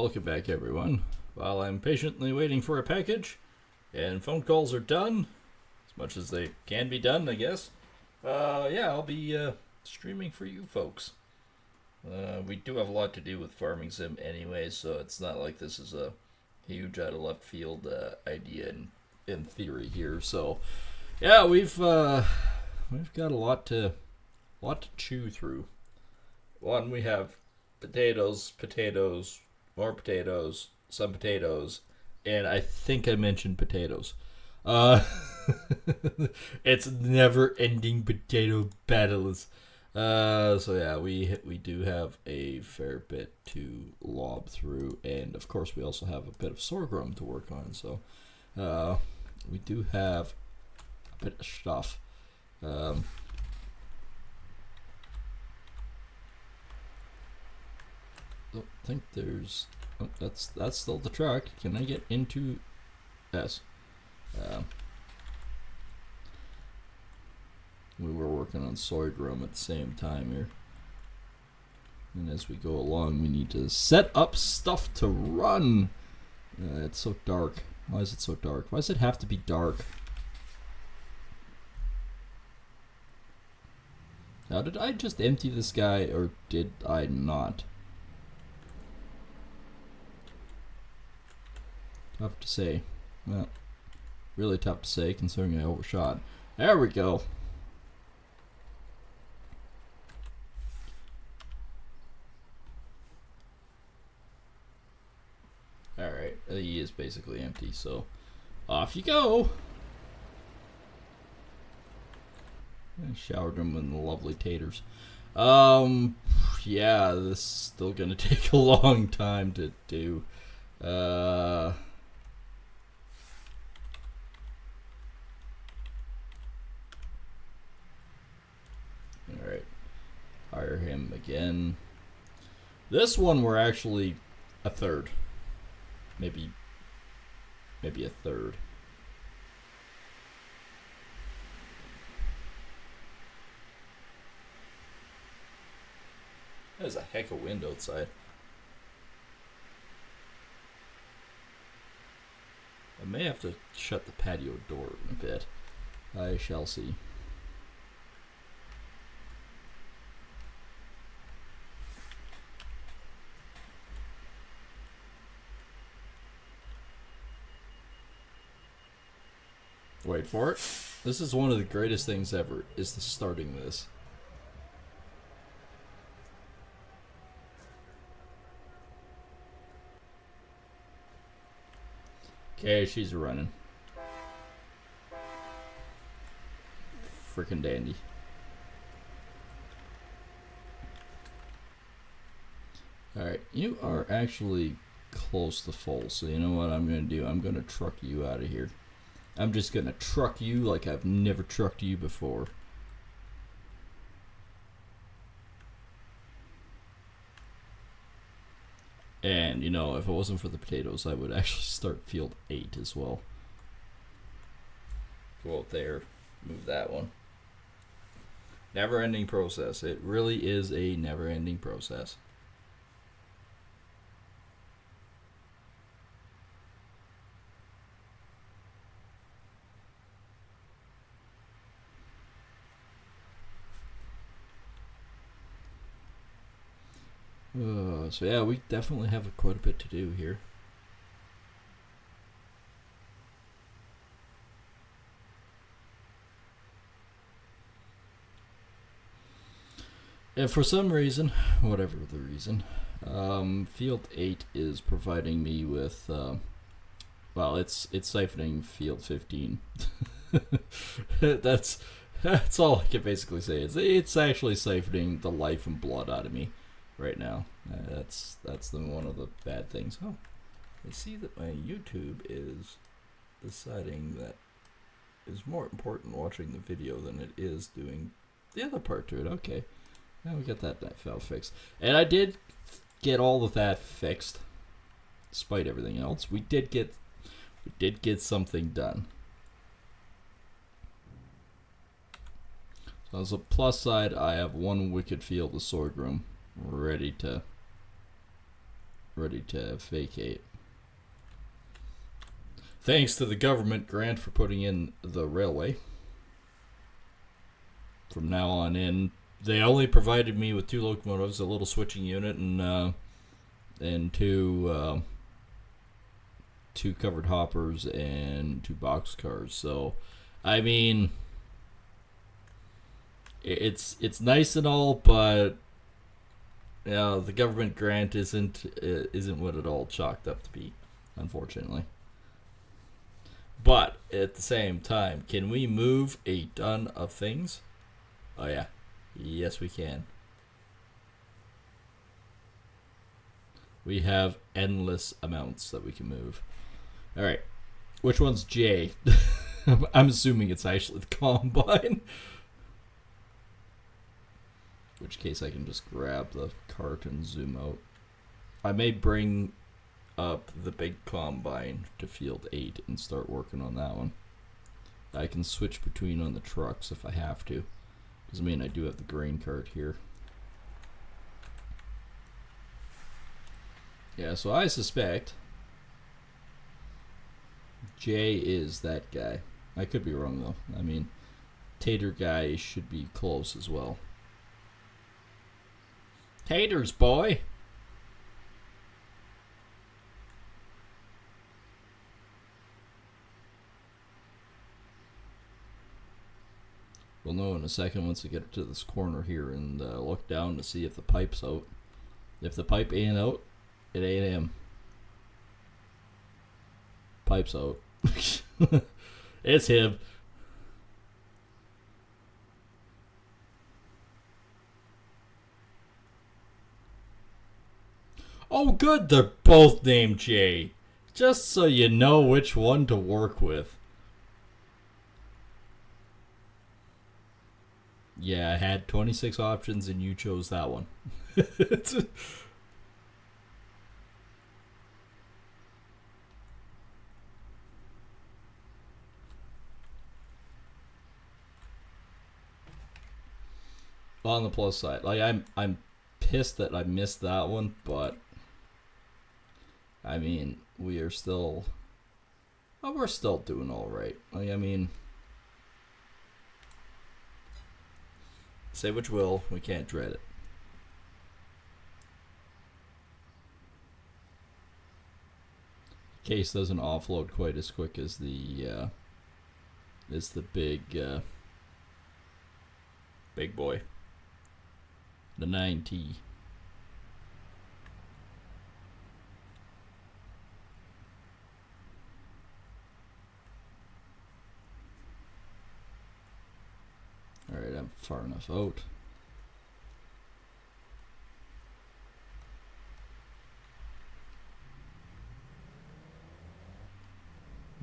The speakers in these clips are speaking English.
welcome back everyone. While I'm patiently waiting for a package, and phone calls are done, as much as they can be done, I guess. Yeah, I'll be streaming for you folks. We do have a lot to do with Farming Sim anyway, so it's not like this is a huge out of left field idea in theory here. So, yeah, we've got a lot to chew through. One, we have potatoes, more potatoes, some potatoes, and I think I mentioned potatoes. It's never-ending potato battles. So yeah, we do have a fair bit to lob through, and of course we also have a bit of sorghum to work on. So we do have a bit of stuff. Don't think there's. Oh, that's still the truck. Can I get into? Yes. We were working on sorghum at the same time here. And as we go along, we need to set up stuff to run. It's so dark. Why is it so dark? Why does it have to be dark? Now, did I just empty this guy, or did I not? Tough to say. Well, really tough to say considering I overshot. There we go. Alright, he is basically empty, so off you go. I showered him with the lovely taters. Yeah, this is still gonna take a long time to do. Alright. Hire him again. This one we're actually a third. Maybe a third. There's a heck of a wind outside. I may have to shut the patio door in a bit. I shall see. Wait for it. This is one of the greatest things ever, is the starting this. Okay, she's running. Frickin' dandy. Alright, you are actually close to full, so you know what I'm gonna do? I'm gonna truck you out of here. I'm just gonna truck you like I've never trucked you before. And, you know, if it wasn't for the potatoes, I would actually start field 8 as well. Go out there, move that one. Never-ending process. It really is a never-ending process. So yeah, we definitely have quite a bit to do here. And for some reason, whatever the reason, field 8 is providing me with, well, it's siphoning field 15. That's all I can basically say. It's actually siphoning the life and blood out of me right now. That's one of the bad things. Oh, I see that my YouTube is deciding that it's more important watching the video than it is doing the other part to it. Okay, now we got that file fixed, and I did get all of that fixed, despite everything else. We did get something done. So as a plus side, I have one wicked field of sorghum ready to ready to vacate. Thanks to the government grant for putting in the railway. From now on in, they only provided me with 2 locomotives, a little switching unit, and two covered hoppers and 2 boxcars. So, I mean, it's nice and all, but the government grant isn't what it all chalked up to be, unfortunately. But at the same time, can we move a ton of things? Oh yeah, yes we can. We have endless amounts that we can move. All right, which one's J? I'm assuming it's actually the combine. In which case I can just grab the cart and zoom out. I may bring up the big combine to field 8 and start working on that one. I can switch between on the trucks if I have to. Because I mean, I do have the grain cart here. Yeah, so I suspect J is that guy. I could be wrong though. I mean, Tater guy should be close as well. Taters, boy! We'll know in a second once we get to this corner here and look down to see if the pipe's out. If the pipe ain't out, it ain't him. Pipe's out. It's him. Oh good, they're both named Jay. Just so you know which one to work with. Yeah, I had 26 options and you chose that one. On the plus side, like I'm pissed that I missed that one, but I mean, we're still doing all right. Like, I mean, say which will, we can't dread it. Case doesn't offload quite as quick as the big boy, the 9T. Alright, I'm far enough out.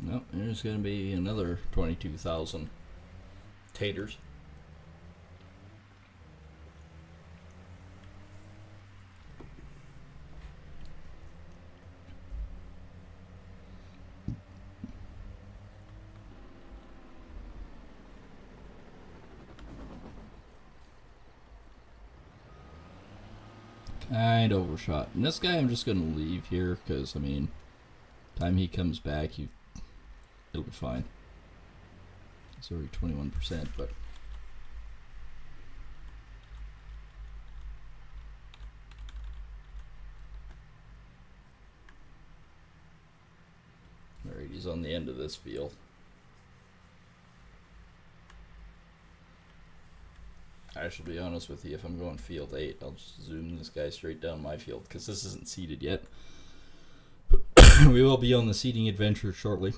No, there's going to be another 22,000 taters. Kind of overshot. And this guy I'm just going to leave here because, I mean, time he comes back, it'll be fine. It's already 21%, but... Alright, he's on the end of this field. I should be honest with you, if I'm going field 8, I'll just zoom this guy straight down my field, because this isn't seeded yet. We will be on the seeding adventure shortly.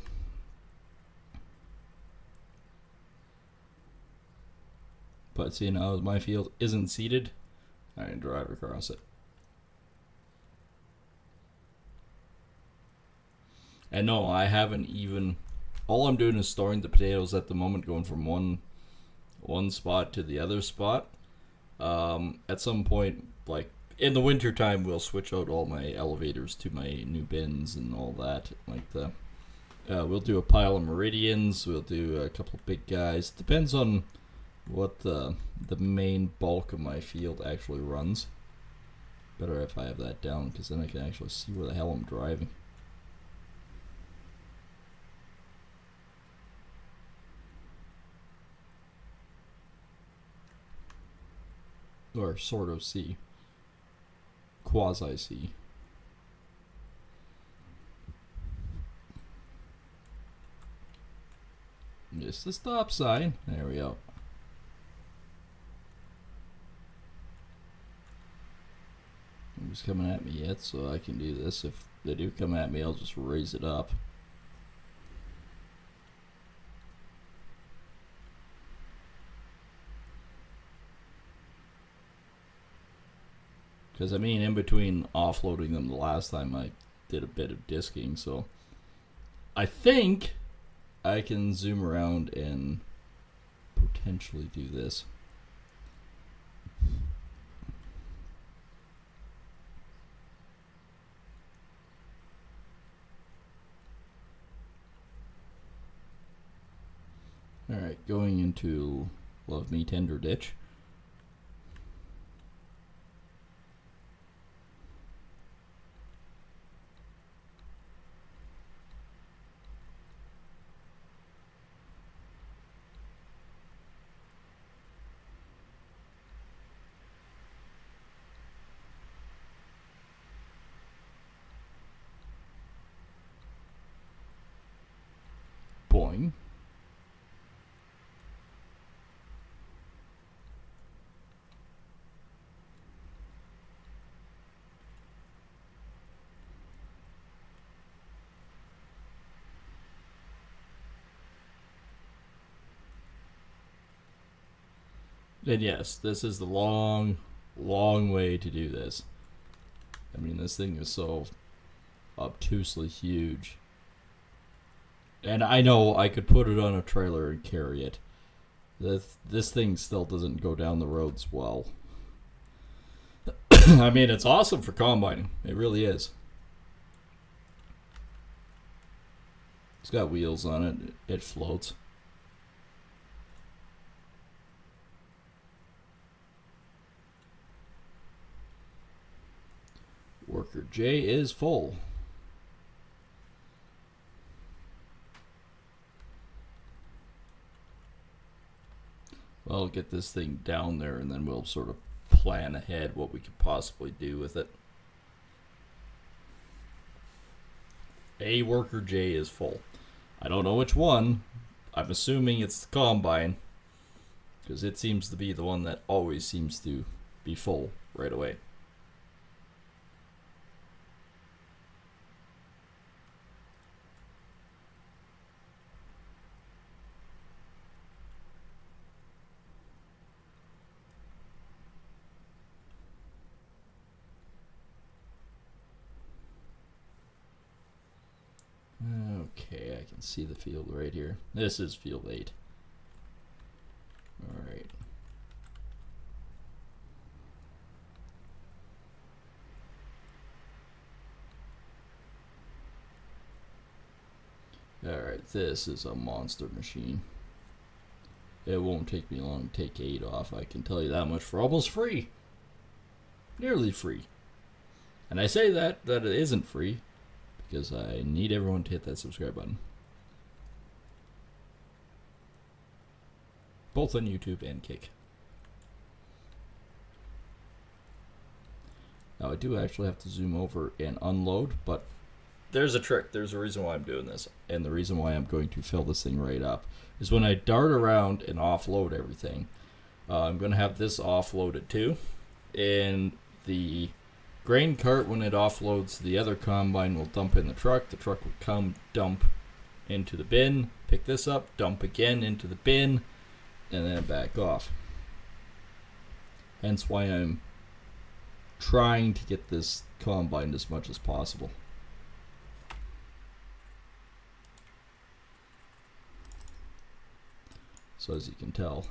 But see, now my field isn't seeded, I can drive across it. And no, I haven't even... All I'm doing is storing the potatoes at the moment, going from one spot to the other spot. At some point, like in the winter time, we'll switch out all my elevators to my new bins and all that. Like we'll do a pile of meridians. We'll do a couple of big guys. Depends on what the main bulk of my field actually runs. Better if I have that down, because then I can actually see where the hell I'm driving. Or sort of see. Quasi see. Just the stop sign. There we go. Nobody's coming at me yet, so I can do this. If they do come at me, I'll just raise it up. Because, I mean, in between offloading them the last time, I did a bit of disking, so I think I can zoom around and potentially do this. Alright, going into Love Me Tender Ditch. Boing. And yes, this is the long way to do this. I mean, this thing is so obtusely huge. And I know I could put it on a trailer and carry it. This thing still doesn't go down the roads well. I mean, it's awesome for combining. It really is. It's got wheels on it. It floats. Worker J is full. Well, I'll get this thing down there and then we'll sort of plan ahead what we could possibly do with it. A Worker J is full. I don't know which one. I'm assuming it's the combine, because it seems to be the one that always seems to be full right away. Okay, I can see the field right here. This is field 8. Alright. Alright, this is a monster machine. It won't take me long to take 8 off, I can tell you that much, for almost free. Nearly free. And I say that it isn't free, because I need everyone to hit that subscribe button. Both on YouTube and Kick. Now I do actually have to zoom over and unload, but there's a trick. There's a reason why I'm doing this. And the reason why I'm going to fill this thing right up is when I dart around and offload everything, I'm going to have this offloaded too. And the grain cart, when it offloads, the other combine will dump in the truck. The truck will come, dump into the bin, pick this up, dump again into the bin, and then back off. Hence why I'm trying to get this combined as much as possible. So as you can tell,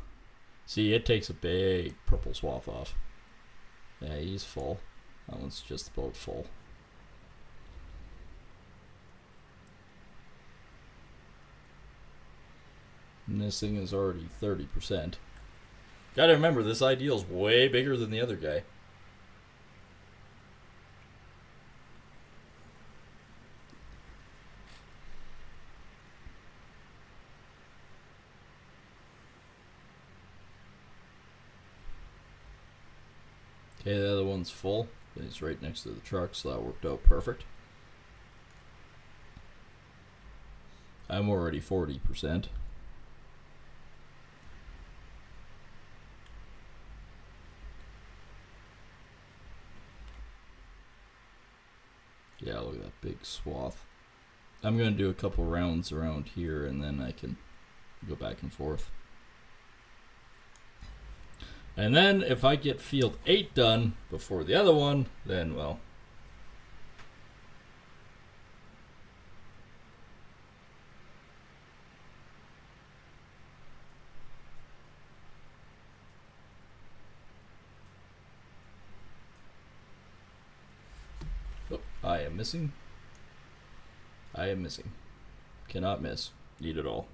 see, it takes a big purple swath off. Yeah, he's full. That one's just about full. And this thing is already 30%. Gotta remember, this ideal is way bigger than the other guy. Okay, the other one's full. It's right next to the truck, so that worked out perfect. I'm already 40%. Yeah, look at that big swath. I'm going to do a couple rounds around here and then I can go back and forth. And then if I get field 8 done before the other one, then, well, oh, I am missing. I am missing. Cannot miss. Need it all.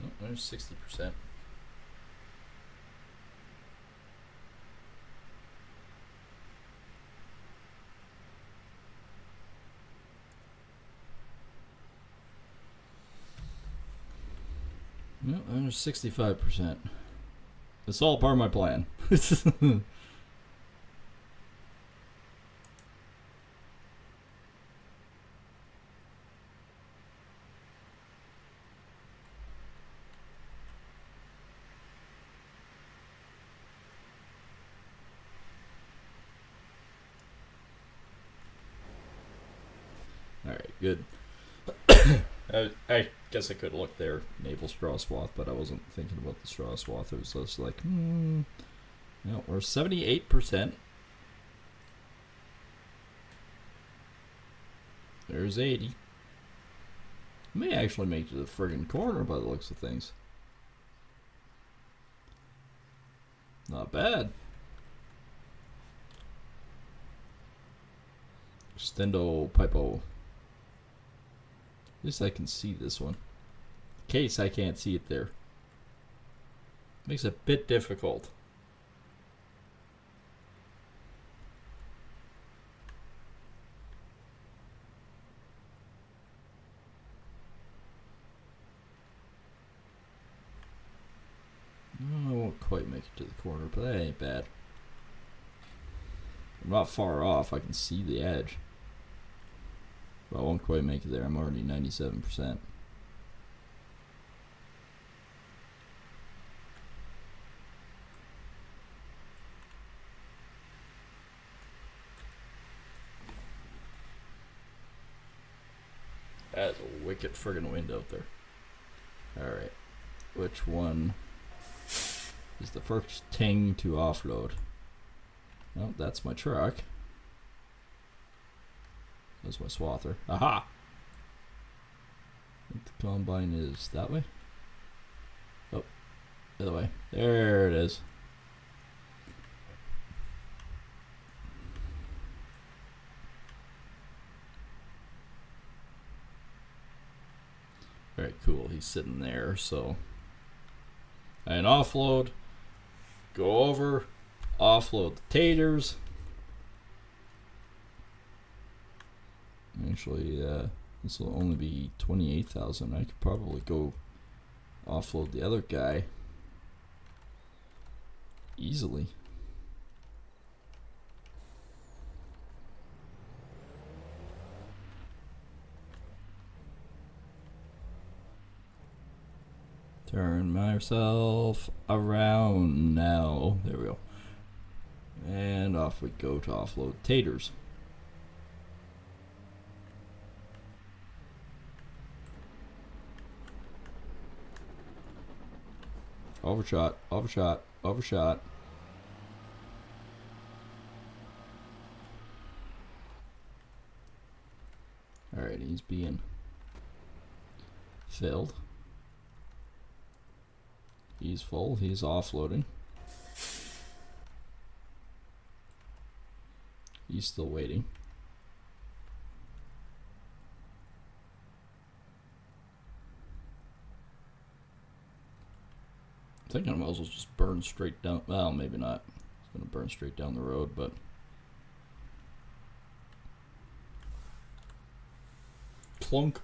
Oh, there's 60%. No, there's 65%. It's all part of my plan. Alright, good. I guess I could look there, naval straw swath, but I wasn't thinking about the straw swath. It was just like, no, we're 78%. There's 80. May actually make it to the friggin' corner by the looks of things. Not bad. Stendo Pipo. At least I can see this one. In case I can't see it there. Makes it a bit difficult. I won't quite make it to the corner, but that ain't bad. I'm not far off. I can see the edge. But I won't quite make it there. I'm already 97%. That's a wicked friggin' wind out there. Alright. Which one is the first thing to offload? Oh, that's my truck. That's my swather. Aha! I think the combine is that way. Oh, the other way. There it is. Very cool. He's sitting there, so and offload. Go over, offload the taters. Actually, this will only be 28,000. I could probably go offload the other guy easily. Turn myself around now. There we go. And off we go to offload taters. Overshot, overshot, overshot. Alright, he's being filled. He's full, he's offloading. He's still waiting. I'm thinking I might as well just burn straight down. Well, maybe not. Gonna burn straight down the road, but clunk.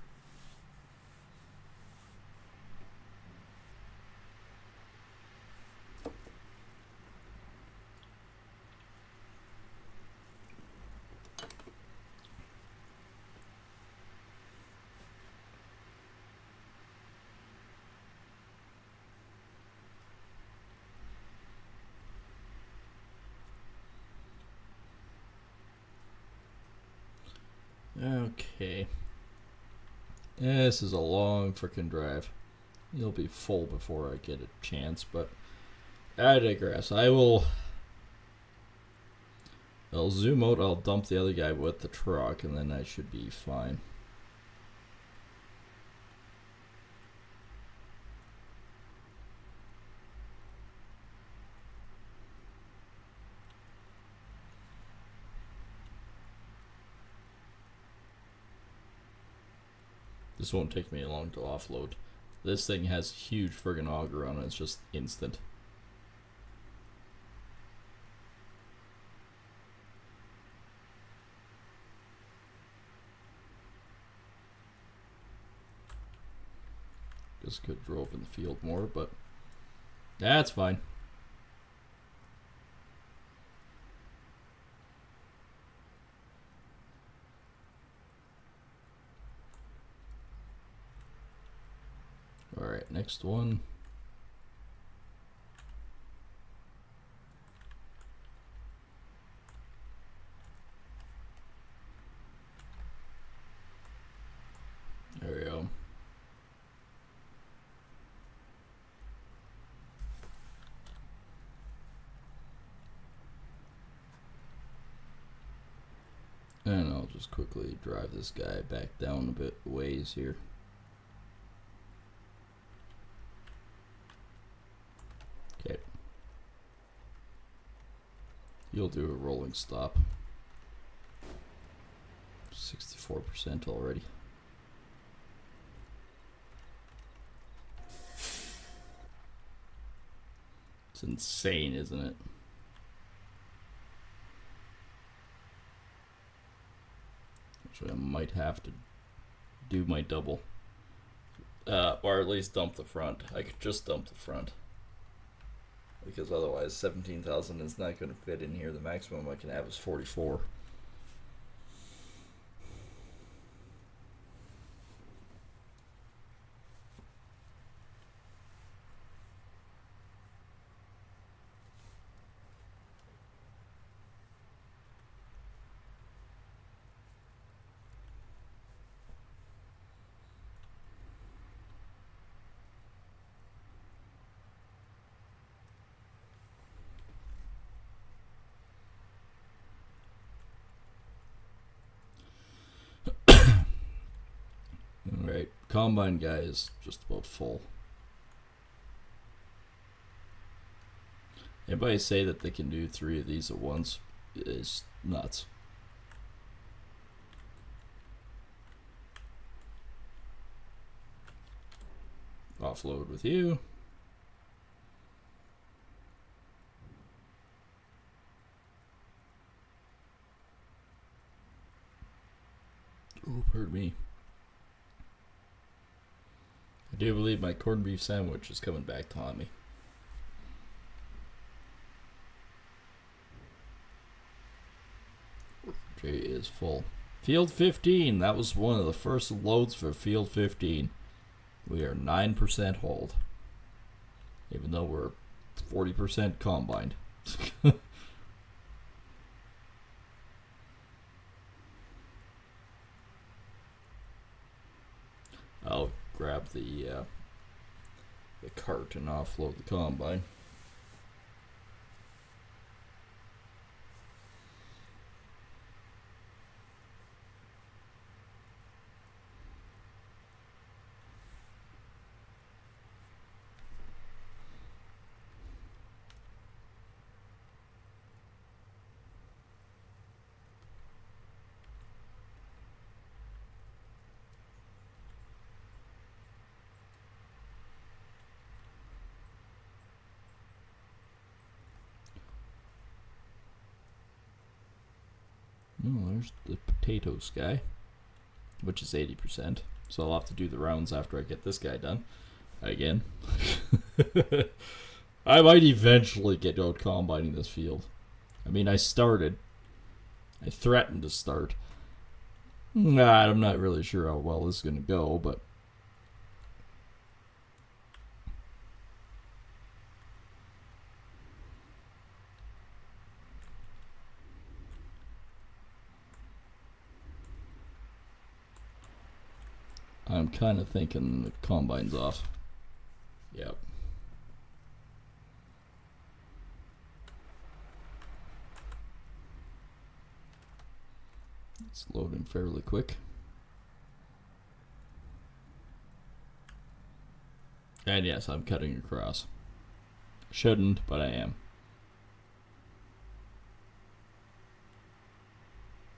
Okay. This is a long frickin' drive. You'll be full before I get a chance, but I digress. I'll zoom out, I'll dump the other guy with the truck, and then I should be fine. This won't take me long to offload. This thing has huge friggin' auger on it. It's just instant. Just could drove in the field more, but that's fine. Alright, next one. There we go. And I'll just quickly drive this guy back down a bit ways here. Okay. You'll do a rolling stop. 64% already. It's insane, isn't it? Actually, I might have to do my double. Or at least dump the front. I could just dump the front. Because otherwise 17,000 is not going to fit in here. The maximum I can have is 44. Alright, combine guy is just about full. Anybody say that they can do 3 of these at once is nuts. Offload with you. Oh, pardon me. I do believe my corned beef sandwich is coming back to haunt me. J is full. Field 15. That was one of the first loads for Field 15. We are 9% hold. Even though we're 40% combined. I'll grab the cart and offload the combine. Oh, there's the potatoes guy, which is 80%. So I'll have to do the rounds after I get this guy done. Again. I might eventually get out combining this field. I mean, I started. I threatened to start. I'm not really sure how well this is going to go, but I'm kind of thinking the combine's off. Yep. It's loading fairly quick. And yes, I'm cutting across. Shouldn't, but I am.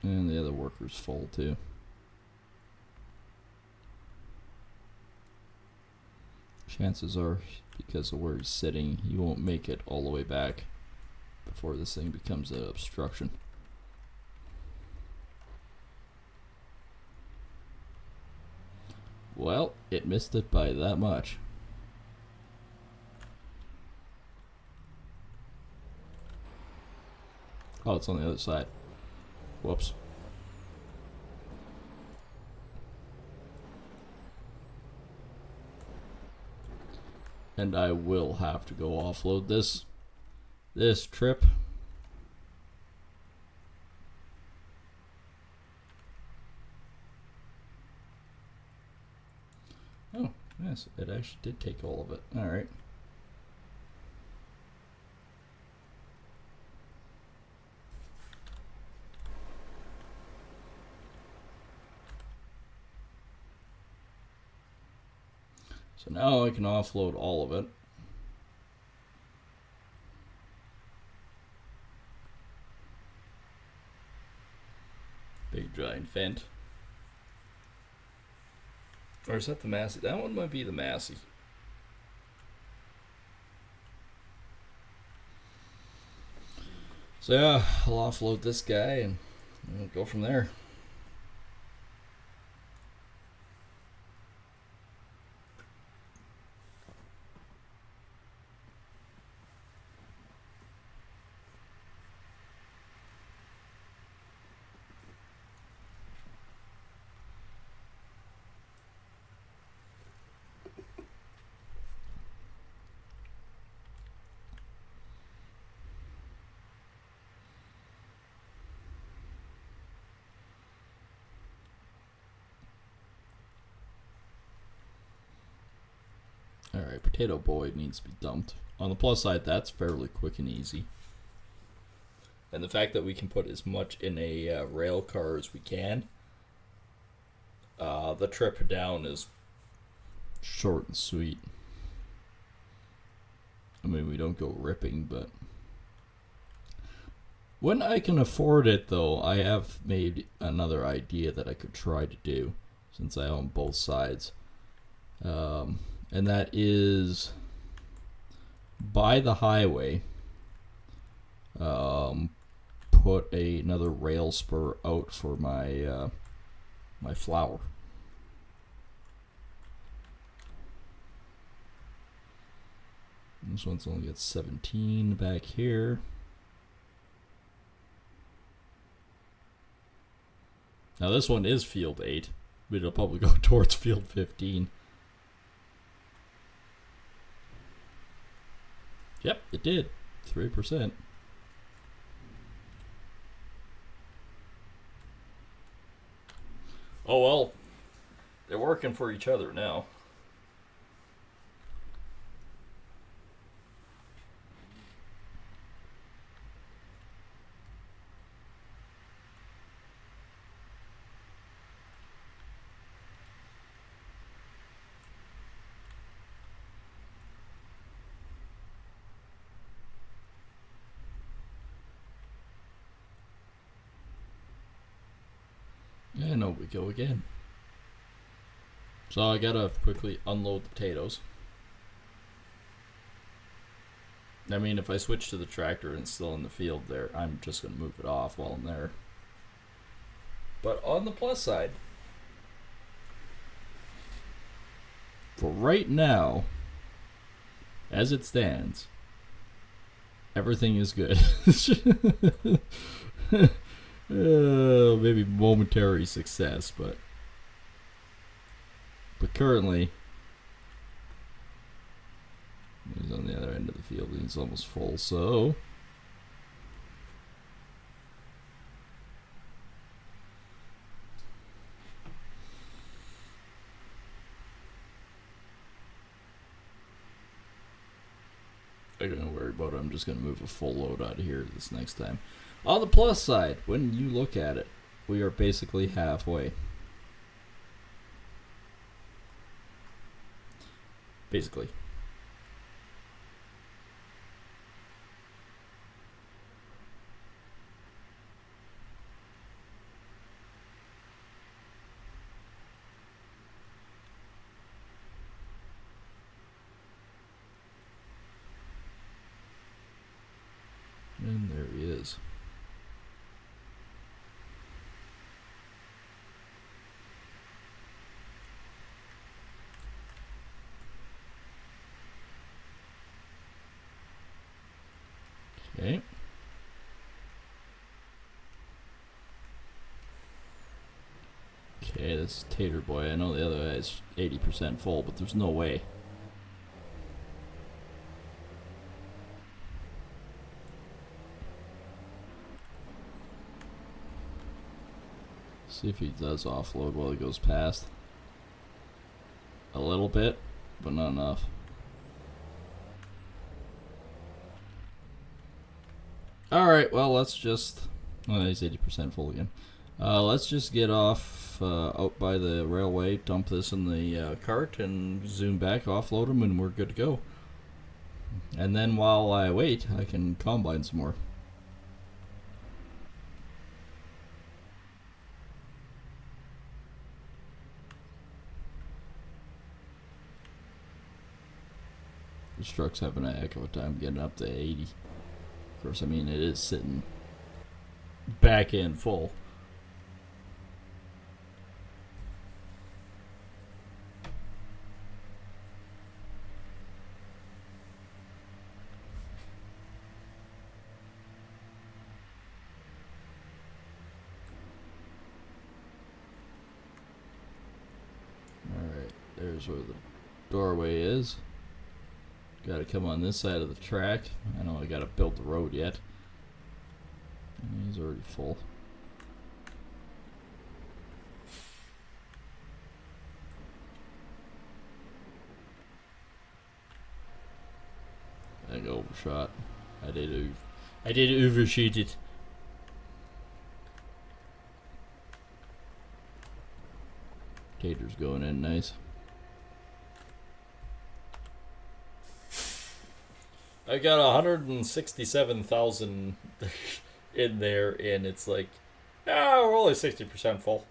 And the other worker's full too. Chances are, because of where he's sitting, he won't make it all the way back before this thing becomes an obstruction. Well, it missed it by that much. Oh, it's on the other side. Whoops. And I will have to go offload this trip. Oh, yes, it actually did take all of it. All right. So now I can offload all of it. Big giant vent. Or is that the Massey? That one might be the Massey. So yeah, I'll offload this guy and we'll go from there. Alright, Potato Boy needs to be dumped. On the plus side, that's fairly quick and easy. And the fact that we can put as much in a rail car as we can, the trip down is short and sweet. I mean, we don't go ripping, but when I can afford it, though, I have made another idea that I could try to do, since I own both sides. And that is by the highway, put another rail spur out for my my flour. This one's only got 17 back here. Now this one is field 8, but it'll probably go towards field 15. Yep, it did. 3%. Oh well, they're working for each other now. And over we go again. So I gotta quickly unload the potatoes. I mean, if I switch to the tractor and it's still in the field there, I'm just gonna move it off while I'm there. But on the plus side, for right now, as it stands, everything is good. Maybe momentary success, but currently he's on the other end of the field. He's almost full, so I don't worry about it. I'm just going to move a full load out of here this next time. On the plus side, when you look at it, we are basically halfway. Basically. And there he is. Okay. Okay, this is Tater Boy. I know the other guy is 80% full, but there's no way. See if he does offload while he goes past. A little bit, but not enough. Alright, well, let's just... Oh, he's 80% full again. Let's just get off out by the railway, dump this in the cart, and zoom back, offload him, and we're good to go. And then while I wait, I can combine some more. This truck's having a heck of a time getting up to 80. Of course, I mean, it is sitting back end full. Alright, there's where the doorway is. Gotta come on this side of the track. I know I gotta build the road yet. He's already full. I got overshot. I did overshoot it. Tater's going in nice. I got 167,000 in there, and it's like, we're only 60% full.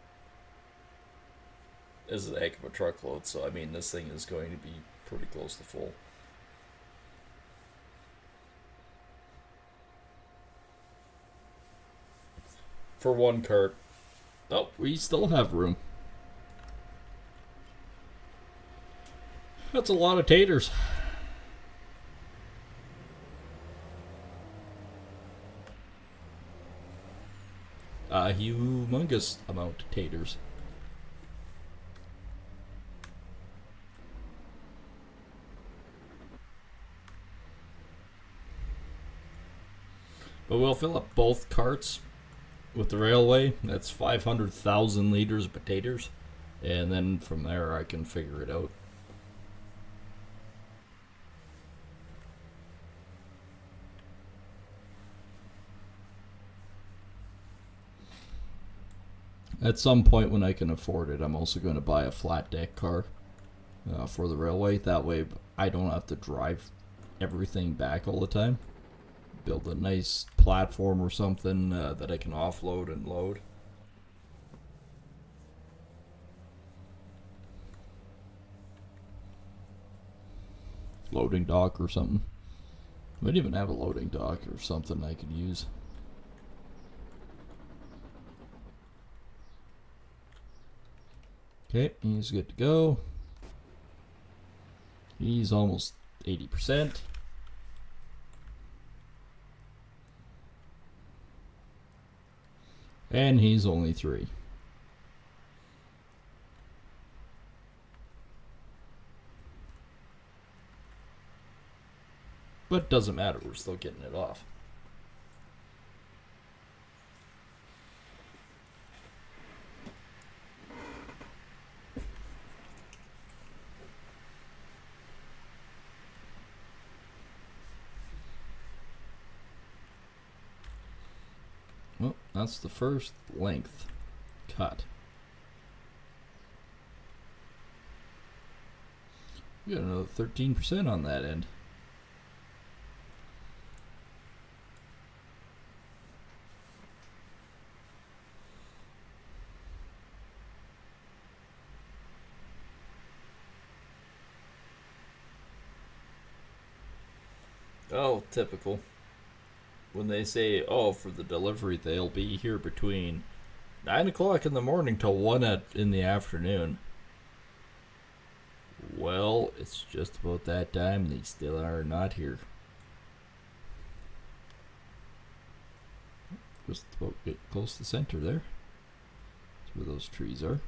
This is a heck of a truckload, so I mean, this thing is going to be pretty close to full. For one cart. Oh, we still have room. That's a lot of taters. A humongous amount of taters. But we'll fill up both carts with the railway. That's 500,000 liters of potatoes. And then from there I can figure it out. At some point when I can afford it, I'm also going to buy a flat deck car for the railway. That way I don't have to drive everything back all the time. Build a nice platform or something that I can offload and load. Loading dock or something. Might even have a loading dock or something I could use. Okay, he's good to go. He's almost 80%. And he's only 3. But doesn't matter, we're still getting it off. Well, that's the first length cut. We got another 13% on that end. Oh, typical. When they say, oh, for the delivery, they'll be here between 9 o'clock in the morning till 1 in the afternoon. Well, it's just about that time. They still are not here. Just about get close to the center there. That's where those trees are.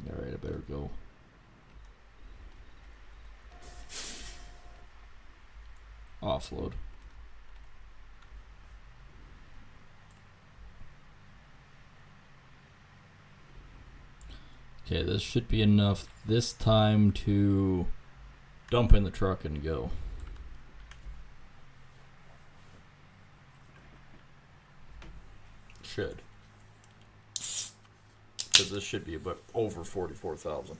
Alright, I better go. Offload. Okay, this should be enough this time to dump in the truck and go. Should. Because this should be about over 44,000.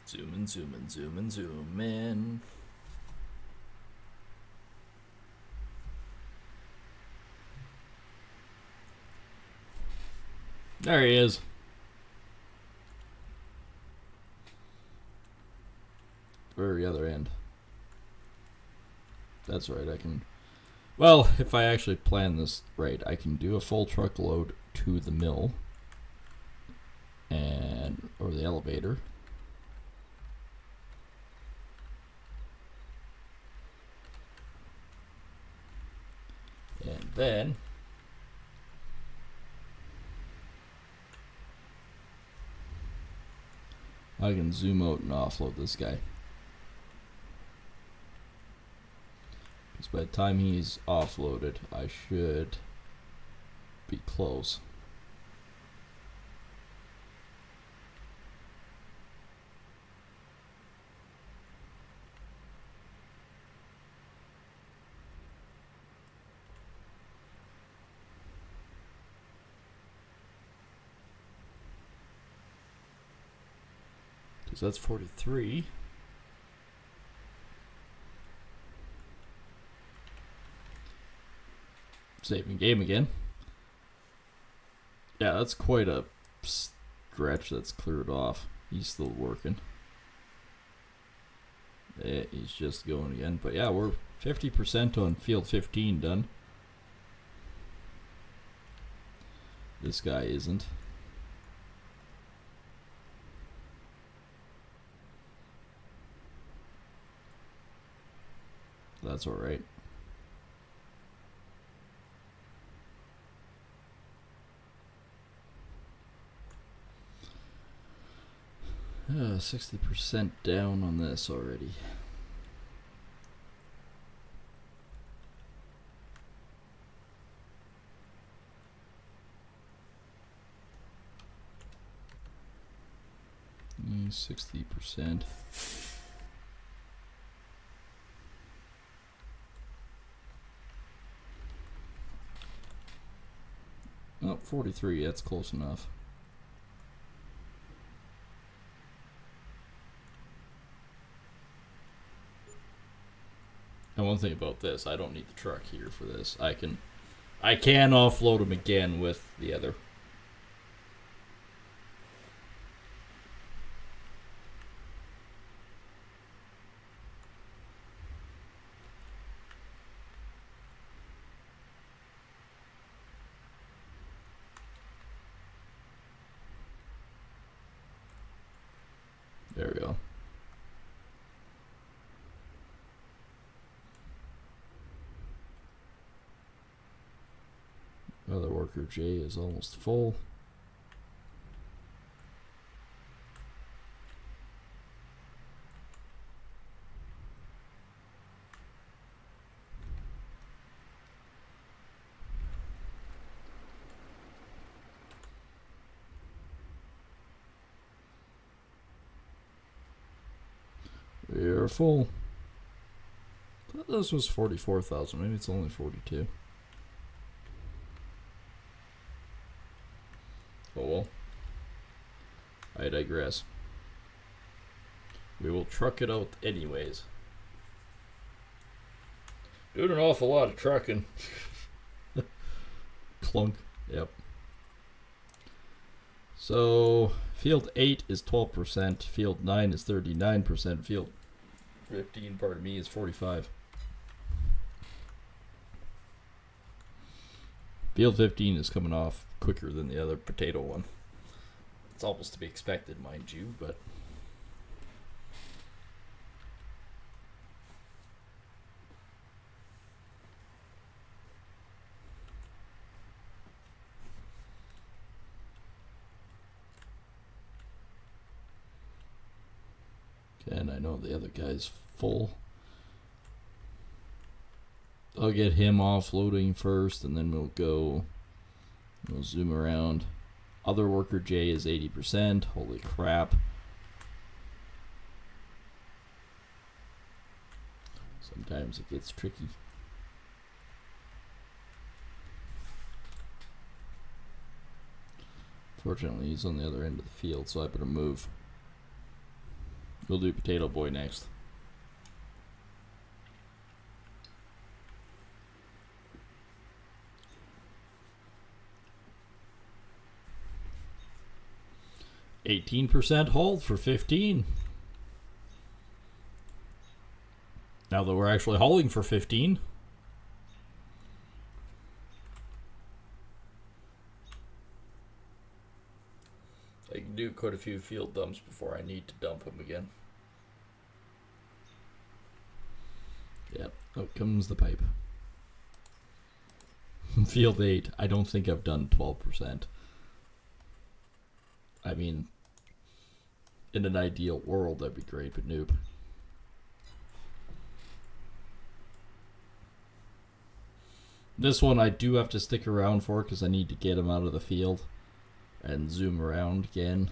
Zoom in, zoom in, zoom in, zoom in. There he is. Very other end. That's right, I can... Well, if I actually plan this right, I can do a full truckload to the mill. And... or the elevator. And then I can zoom out and offload this guy. Because by the time he's offloaded, I should be close. So that's 43. Saving game again. Yeah, that's quite a stretch that's cleared off. He's still working. Yeah, he's just going again. But yeah, we're 50% on field 15 done. This guy isn't. That's alright. 60% down on this already. Mm, 60%. Oh, 43, that's close enough. And one thing about this, I don't need the truck here for this. I can offload them again with the other. There we go. Other worker J is almost full. We're full. I thought this was 44,000. Maybe it's only 42. Oh well. I digress. We will truck it out anyways. Doing an awful lot of trucking. Clunk. Yep. So, field 8 is 12%, field 9 is 39%, field 15, pardon me, is 45. Field 15 is coming off quicker than the other potato one. It's almost to be expected, mind you, but... And I know the other guy's full. I'll get him offloading first, and then we'll zoom around. Other worker J is 80%. Holy crap. Sometimes it gets tricky. Fortunately, he's on the other end of the field, so I better move. We'll do Potato Boy next. %, hold for 15. Now that we're actually hauling for 15. I can do quite a few field dumps before I need to dump them again. Yep, out comes the pipe. Field 8, I don't think I've done 12%. I mean, in an ideal world, that'd be great, but nope. This one I do have to stick around for because I need to get him out of the field and zoom around again,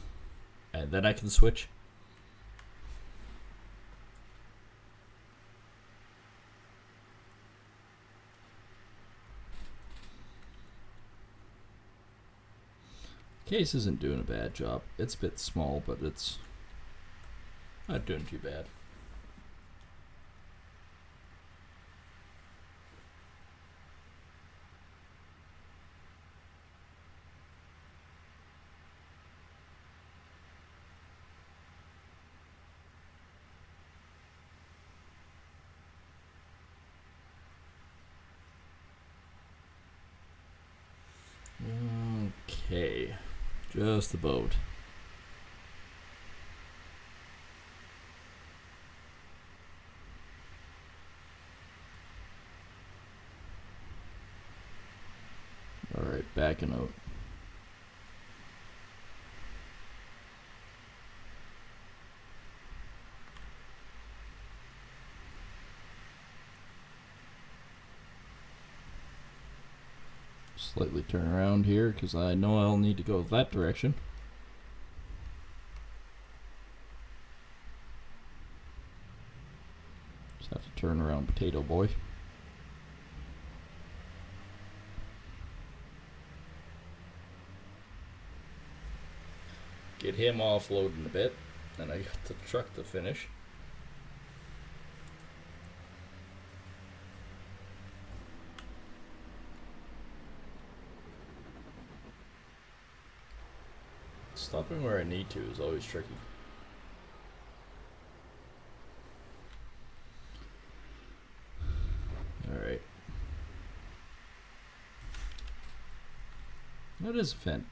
and then I can switch. Case isn't doing a bad job. It's a bit small, but it's not doing too bad. Okay, just about. All right, backing out. Slightly turn around here because I know I'll need to go that direction. Just have to turn around Potato Boy. Get him offloading a bit, and I got the truck to finish. Stopping where I need to is always tricky. Alright. What is a vent?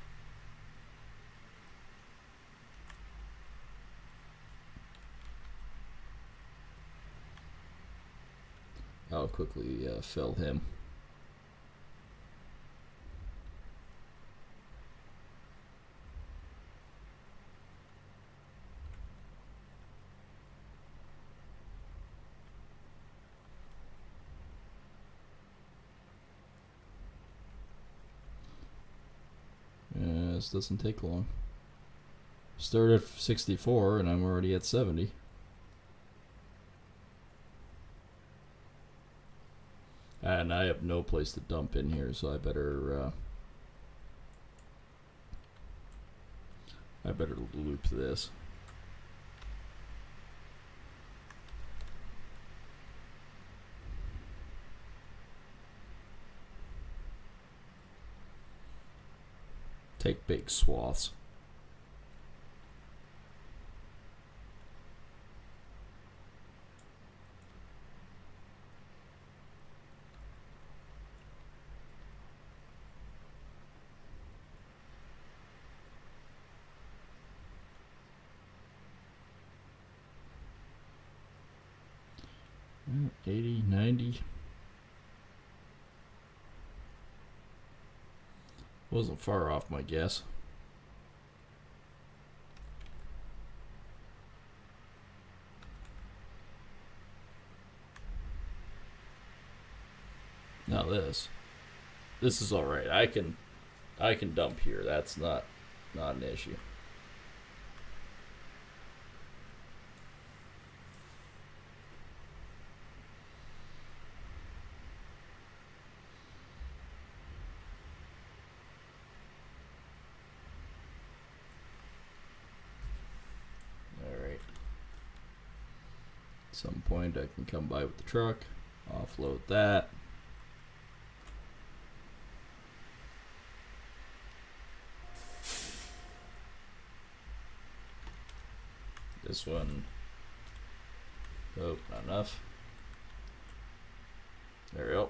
I'll quickly fill him. This doesn't take long. Start at 64 and I'm already at 70. And I have no place to dump in here, so I better loop this. Take big swaths. Yeah, 80, 90. Wasn't far off my guess. Now this is all right. I can dump here. That's not an issue. Some point I can come by with the truck, offload that. This one, oh, not enough. There we go.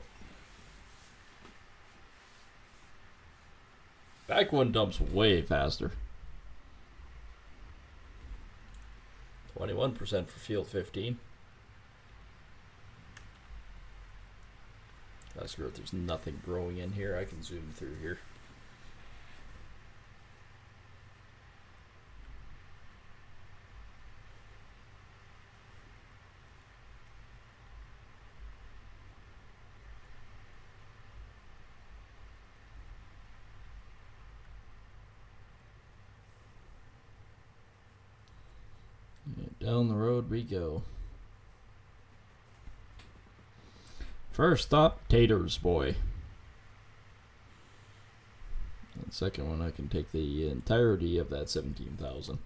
Back one dumps way faster. 21% for field 15. Screw it, there's nothing growing in here. I can zoom through here. And down the road we go. First stop, Taters, boy. And second one, I can take the entirety of that 17,000.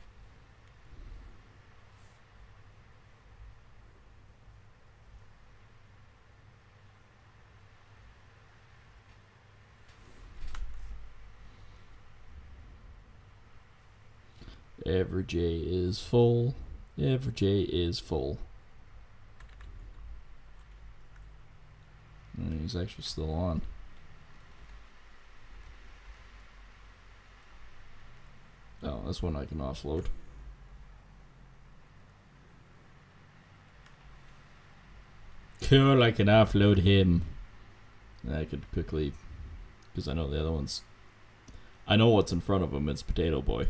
Every J is full. Every J is full. And he's actually still on. Oh, this one I can offload. Cool, I can offload him. And I could quickly, because I know the other one's, I know what's in front of him, it's Potato Boy.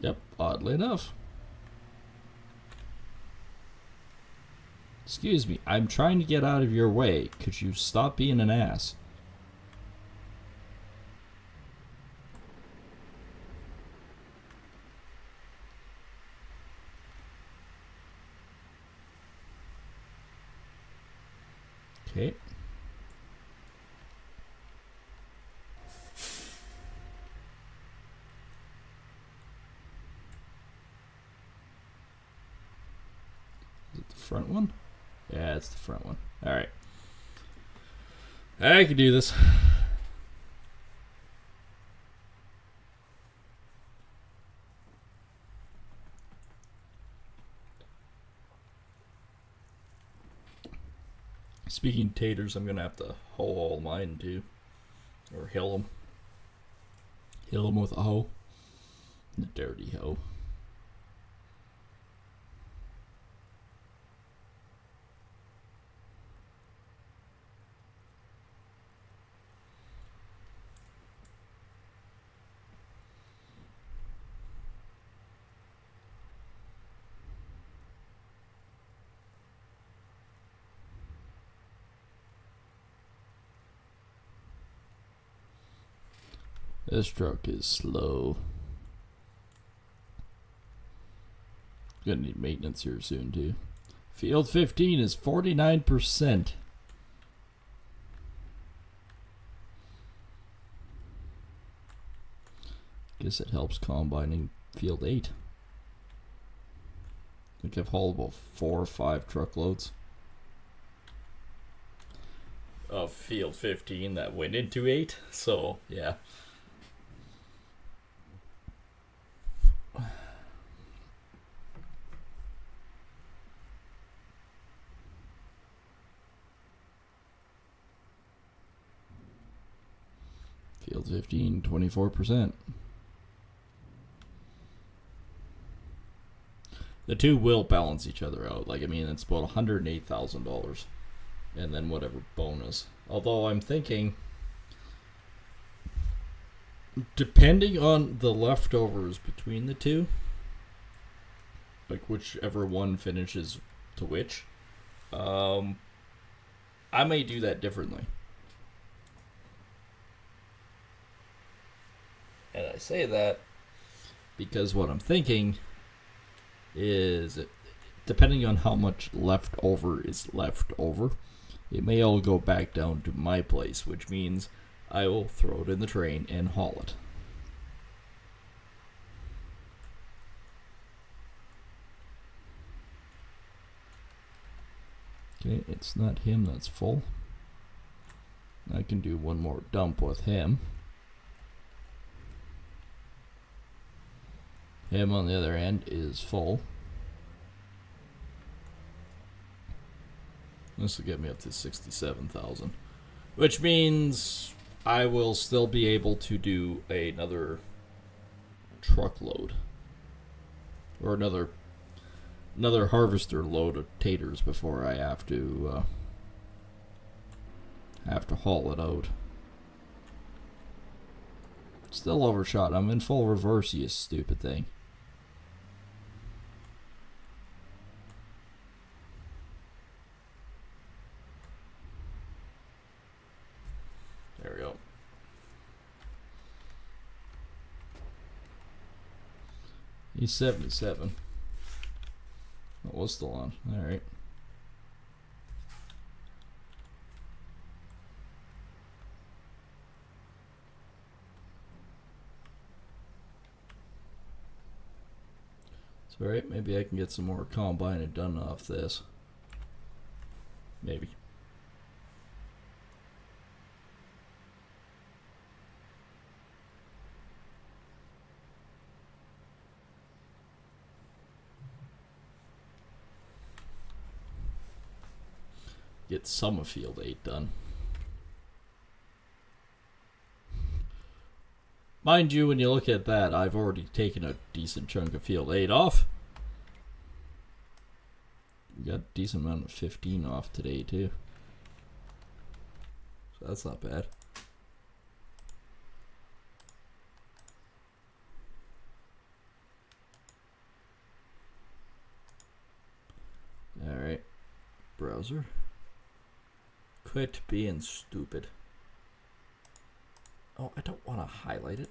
Yep, oddly enough. Excuse me, I'm trying to get out of your way. Could you stop being an ass? Okay. front one? Yeah, it's the front one. Alright. I can do this. Speaking of taters, I'm going to have to hoe all mine too. Or hill them. Hill them with a hoe. The dirty hoe. This truck is slow. Gonna need maintenance here soon too. Field 15 is 49%. Guess it helps combining field 8. I think I've hauled about 4 or 5 truckloads of field 15 that went into 8. So yeah. Field 15, 24%. The two will balance each other out. Like, I mean, it's about $108,000. And then whatever bonus. Although I'm thinking, depending on the leftovers between the two, like whichever one finishes to which, I may do that differently. And I say that because what I'm thinking is, depending on how much leftover is left over, it may all go back down to my place, which means I will throw it in the train and haul it. Okay, it's not him that's full. I can do one more dump with him. Him on the other end is full. This will get me up to 67,000, which means I will still be able to do another truckload or another harvester load of taters before I have to haul it out. Still overshot. I'm in full reverse, you stupid thing. There we go. He's 77. That was still on. Alright. It's alright, maybe I can get some more combine and done off this. Maybe. Get some of field 8 done. Mind you, when you look at that, I've already taken a decent chunk of field 8 off. We got a decent amount of 15 off today too. So that's not bad. Alright. Browser. Quit being stupid. Oh, I don't want to highlight it.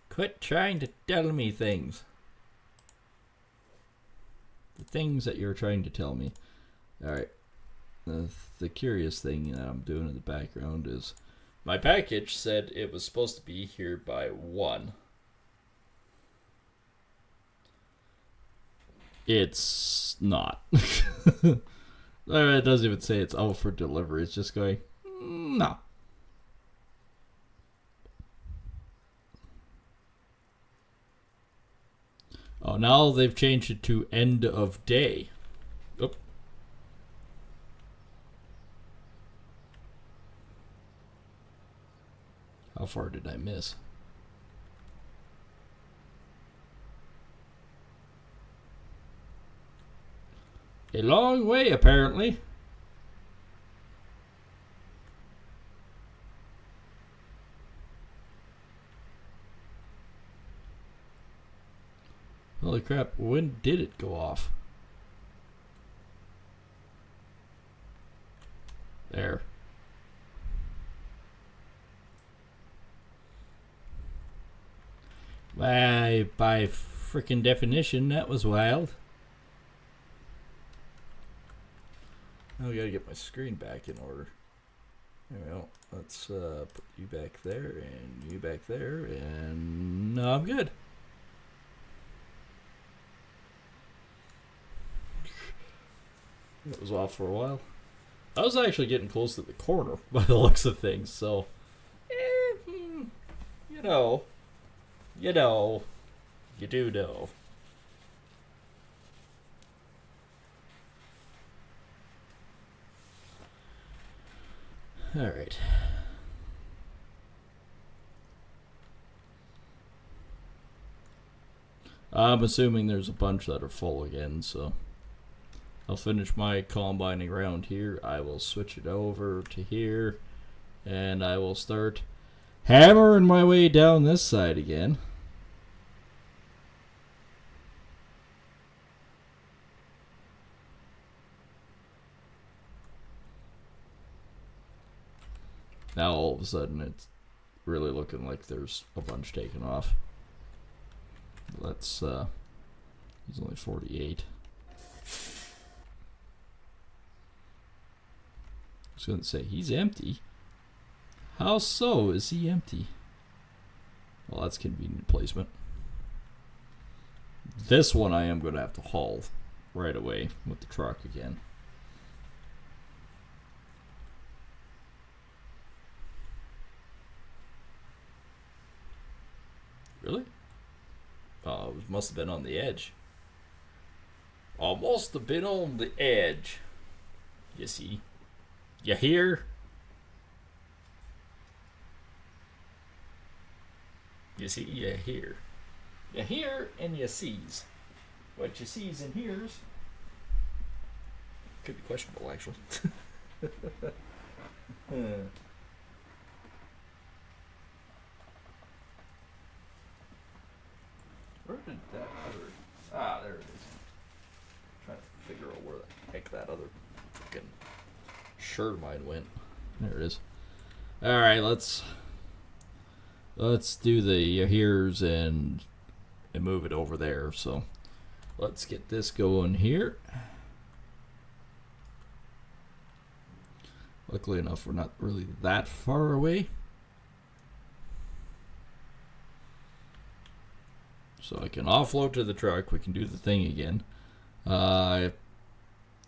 Quit trying to tell me things. The things that you're trying to tell me. Alright. The curious thing that I'm doing in the background is my package said it was supposed to be here by 1. It's not. It doesn't even say it's out for delivery. It's just going, no. Oh, now they've changed it to end of day. Oop. How far did I miss? A long way, apparently. Holy crap, when did it go off? There. By frickin' definition, that was wild. Now I gotta get my screen back in order. There we go. Let's put you back there and you back there, and no, I'm good. It was off for a while. I was actually getting close to the corner by the looks of things, so you know, you do know. All right. I'm assuming there's a bunch that are full again, so I'll finish my combining around here. I will switch it over to here, and I will start hammering my way down this side again. Now all of a sudden it's really looking like there's a bunch taken off. Let's he's only 48. I was gonna say he's empty. How so is he empty? Well, that's convenient placement. This one I am gonna have to haul right away with the truck again. Really? Oh, it must have been on the edge. Oh, must have been on the edge. You see? You hear? You see, you hear. You hear and you sees. What you sees and hears could be questionable, actually. Where did that other... Ah, there it is. I'm trying to figure out where the heck that other fucking shirt of mine went. There it is. Alright, let's do the here's and move it over there. So let's get this going here. Luckily enough, we're not really that far away. So I can offload to the truck. We can do the thing again. I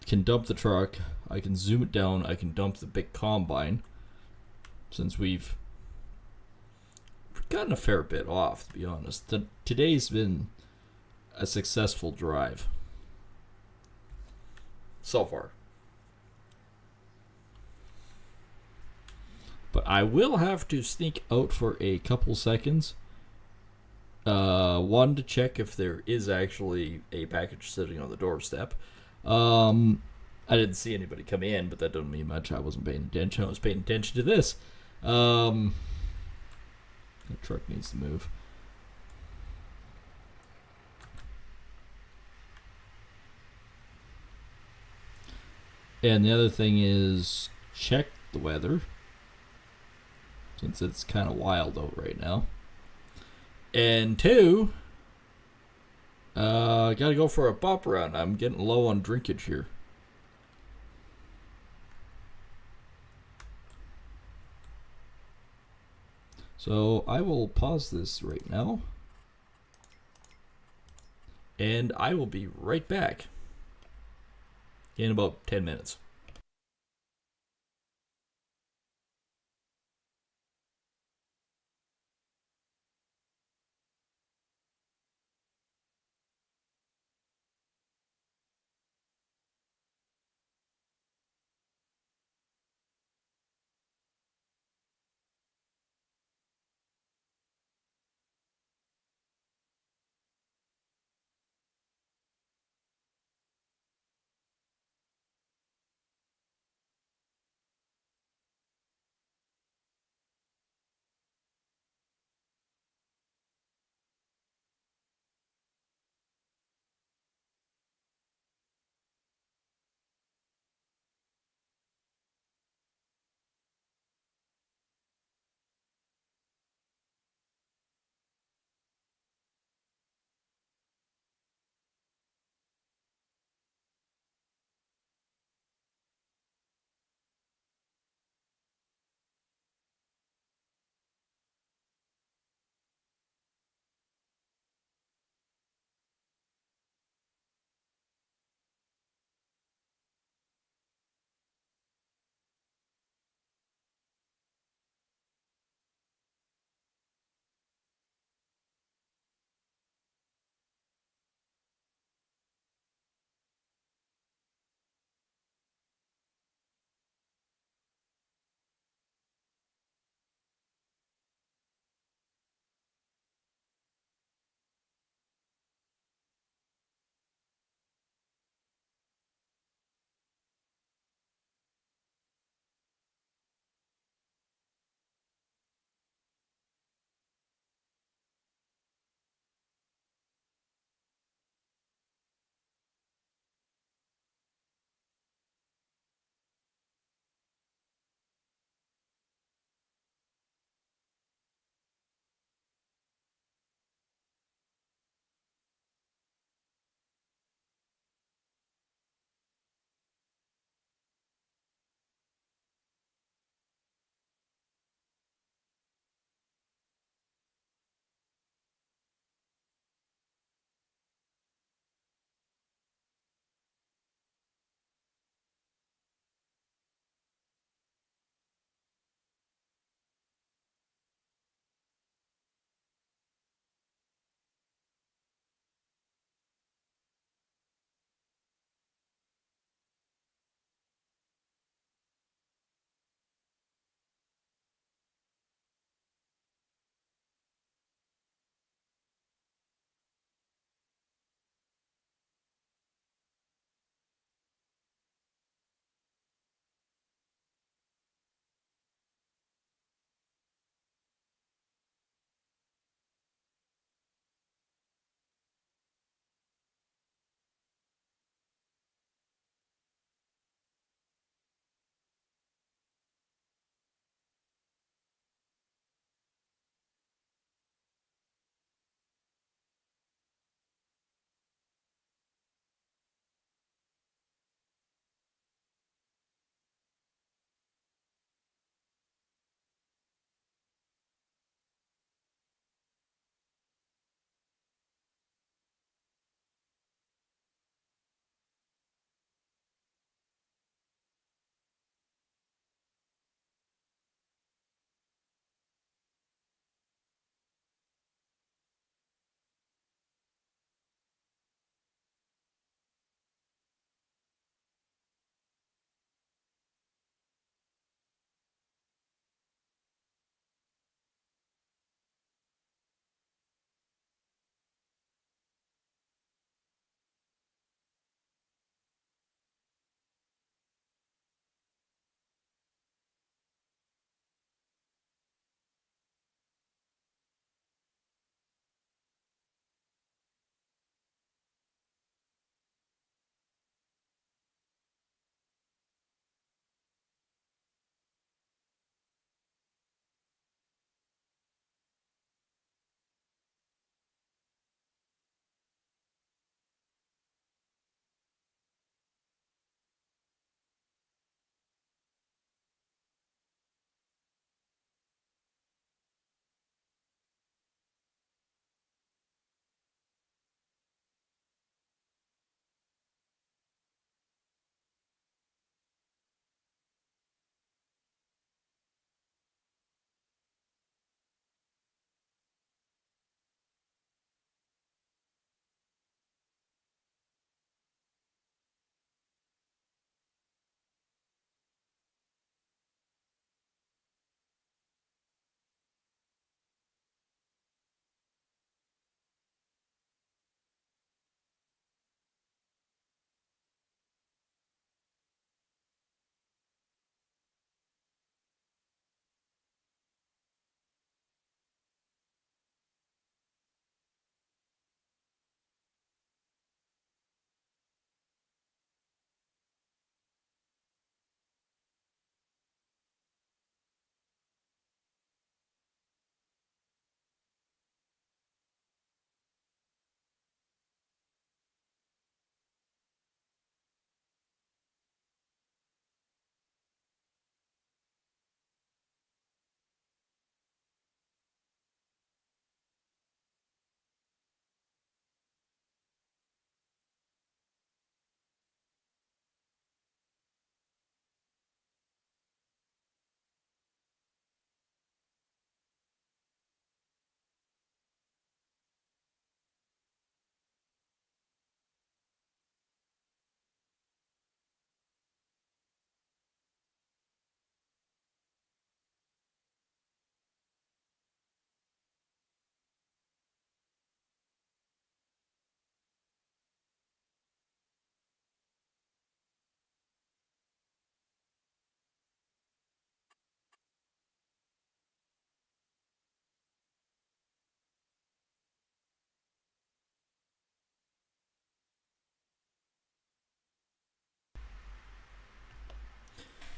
can dump the truck. I can zoom it down. I can dump the big combine. Since we've gotten a fair bit off, to be honest. Today's been a successful drive. So far. But I will have to sneak out for a couple seconds. One, to check if there is actually a package sitting on the doorstep. I didn't see anybody come in, but that doesn't mean much. I wasn't paying attention. I was paying attention to this. The truck needs to move. And the other thing is check the weather, since it's kind of wild out right now. And two, I gotta go for a pop run. I'm getting low on drinkage here. So I will pause this right now. and I will be right back in about 10 minutes.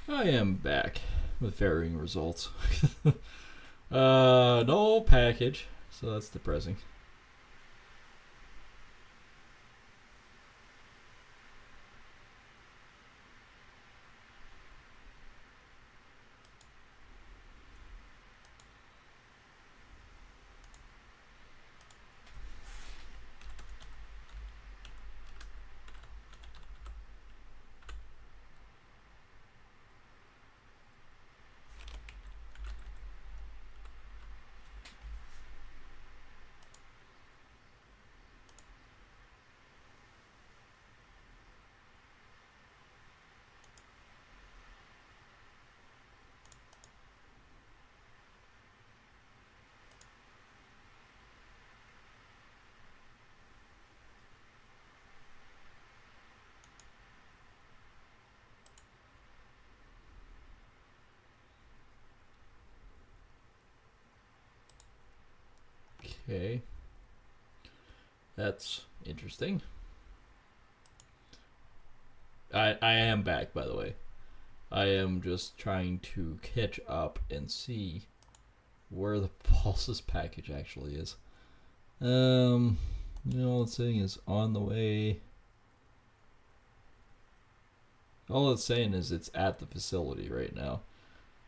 I am back with varying results. No package, so that's depressing. Okay. That's interesting. I am back, by the way. I am just trying to catch up and see where the pulses package actually is. It's saying is on the way. All it's saying is it's at the facility right now.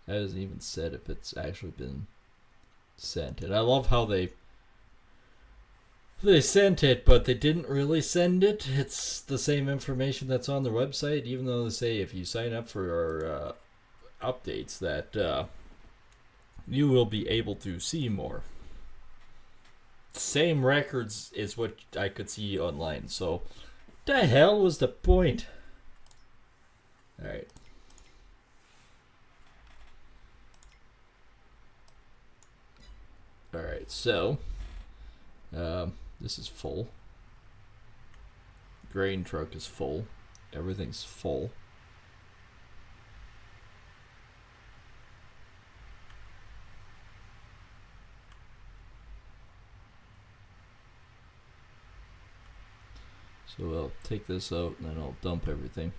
It hasn't even said if it's actually been sent. And I love how they sent it, but they didn't really send it. It's the same information that's on their website, even though they say if you sign up for our updates that you will be able to see more. Same records is what I could see online. So, the hell was the point? Alright. Alright, so this is full. Grain truck is full. Everything's full. So I'll take this out and then I'll dump everything.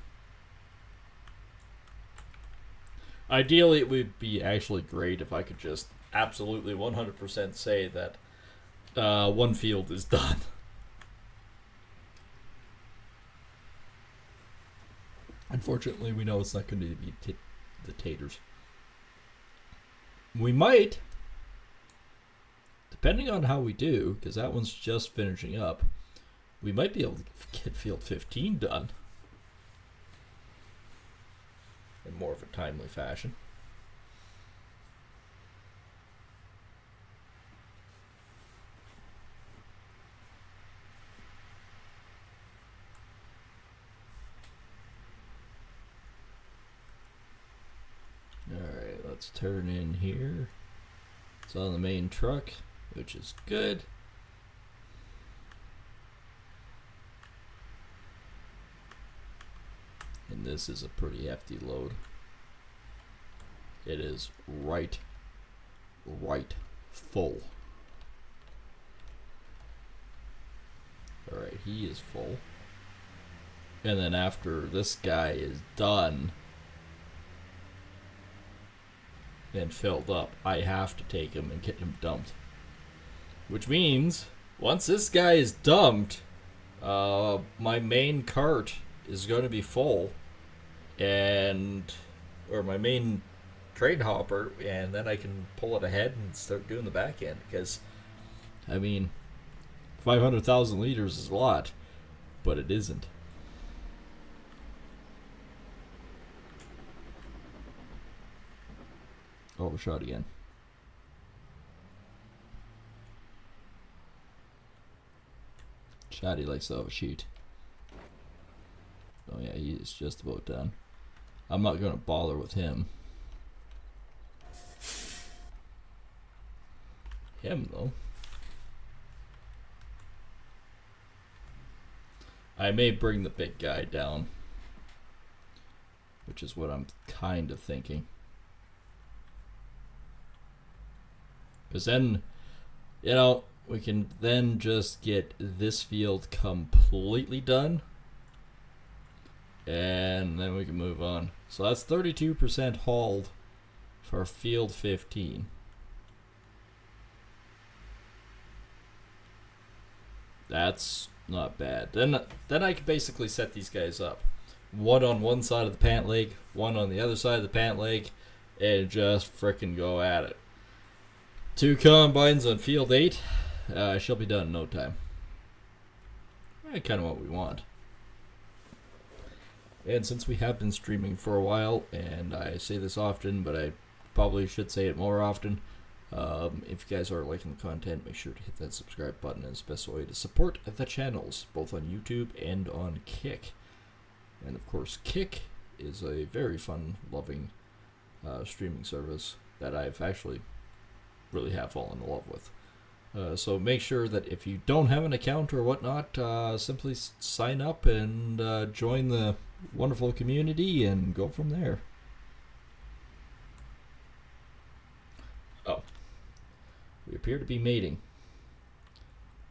Ideally, it would be actually great if I could just absolutely 100% say that one field is done. Unfortunately, we know it's not going to be the taters. We might, depending on how we do, because that one's just finishing up, we might be able to get field 15 done in more of a timely fashion. Alright, let's turn in here. It's on the main truck, which is good. And this is a pretty hefty load. It is right full. Alright, he is full. And then after this guy is done and filled up, I have to take him and get him dumped. Which means, once this guy is dumped, my main cart is going to be full. Or my main trade hopper, and then I can pull it ahead and start doing the back end. Because, 500,000 liters is a lot, but it isn't. Overshot again. Shotty likes to overshoot. Oh yeah, he is just about done. I'm not going to bother with him. Him, though. I may bring the big guy down, which is what I'm kind of thinking. Because then, we can then just get this field completely done. And then we can move on. So that's 32% hauled for field 15. That's not bad. Then I can basically set these guys up. One on one side of the pant leg, one on the other side of the pant leg, and just frickin' go at it. 2 combines on field 8. She'll be done in no time. Kind of what we want. And since we have been streaming for a while, and I say this often, but I probably should say it more often, if you guys are liking the content, make sure to hit that subscribe button. It's the best way to support the channels, both on YouTube and on Kick. And of course, Kick is a very fun, loving streaming service that I've actually really have fallen in love with. So make sure that if you don't have an account or whatnot, simply sign up and join the wonderful community and go from there. Oh. We appear to be mating.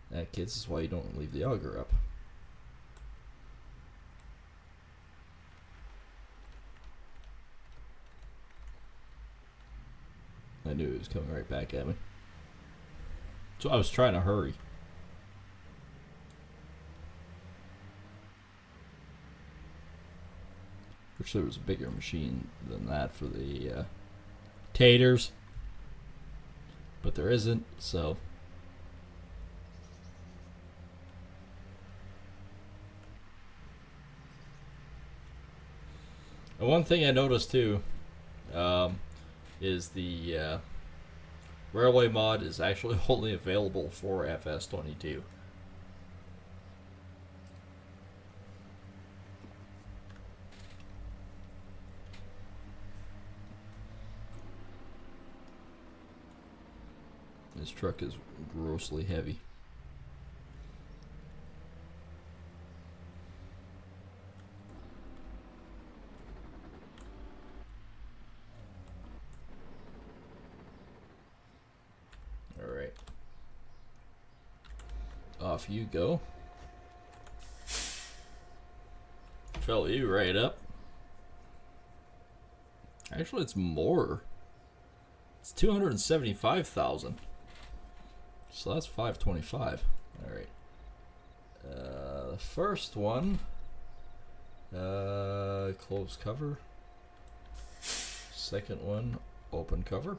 That, kids, is why you don't leave the auger up. I knew it was coming right back at me. So I was trying to hurry. Wish there was a bigger machine than that for the taters. But there isn't, so. And one thing I noticed too is the Railway mod is actually only available for FS22. This truck is grossly heavy. Alright. Off you go. Fill you right up. Actually, it's more. It's 275,000. So that's 525. Alright. The first one, closed cover. Second one, open cover.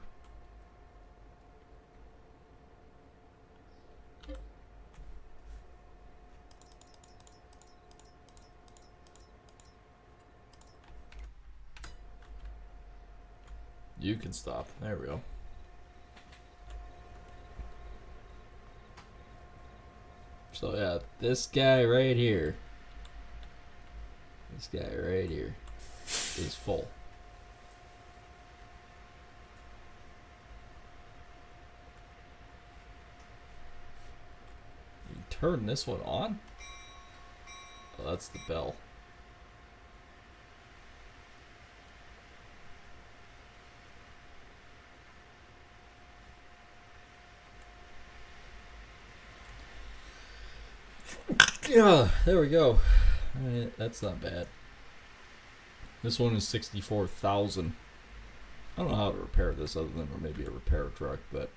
You can stop. There we go. So yeah, this guy right here. This guy right here is full. You turn this one on? Oh, that's the bell. Yeah, there we go. That's not bad. This one is 64,000. I don't know how to repair this other than maybe a repair truck, but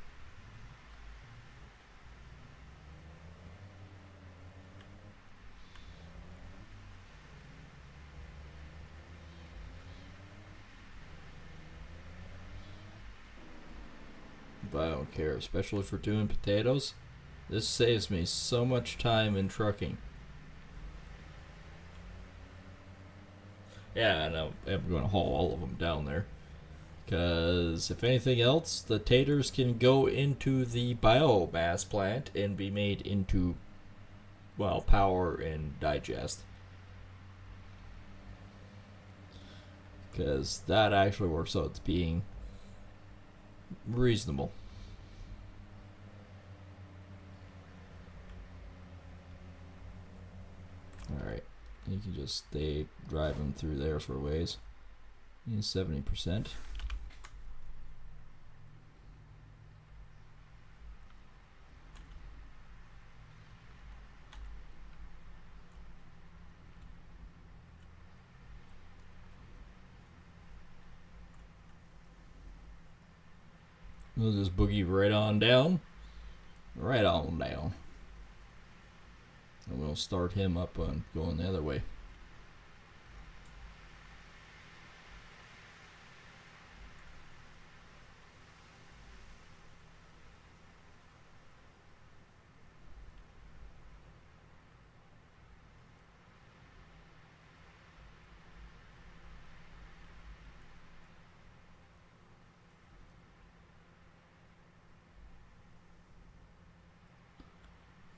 I don't care, especially for doing potatoes. This saves me so much time in trucking. Yeah, and I'm going to haul all of them down there. Because if anything else, the taters can go into the biomass plant and be made into, well, power and digest. Because that actually works out to being reasonable. Alright, you can just stay driving through there for a ways. 70%. We'll just boogie right on down. Right on down. And we'll start him up on going the other way.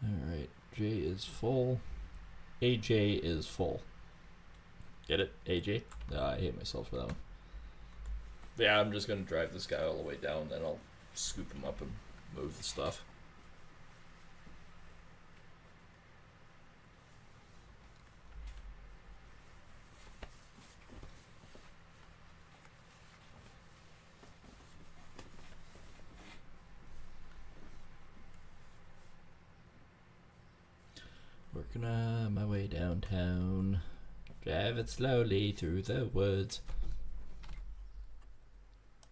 Alright, J is full. AJ is full. Get it? AJ? I hate myself for that one. Yeah, I'm just going to drive this guy all the way down, then I'll scoop him up and move the stuff. Working on my way downtown. Drive it slowly through the woods.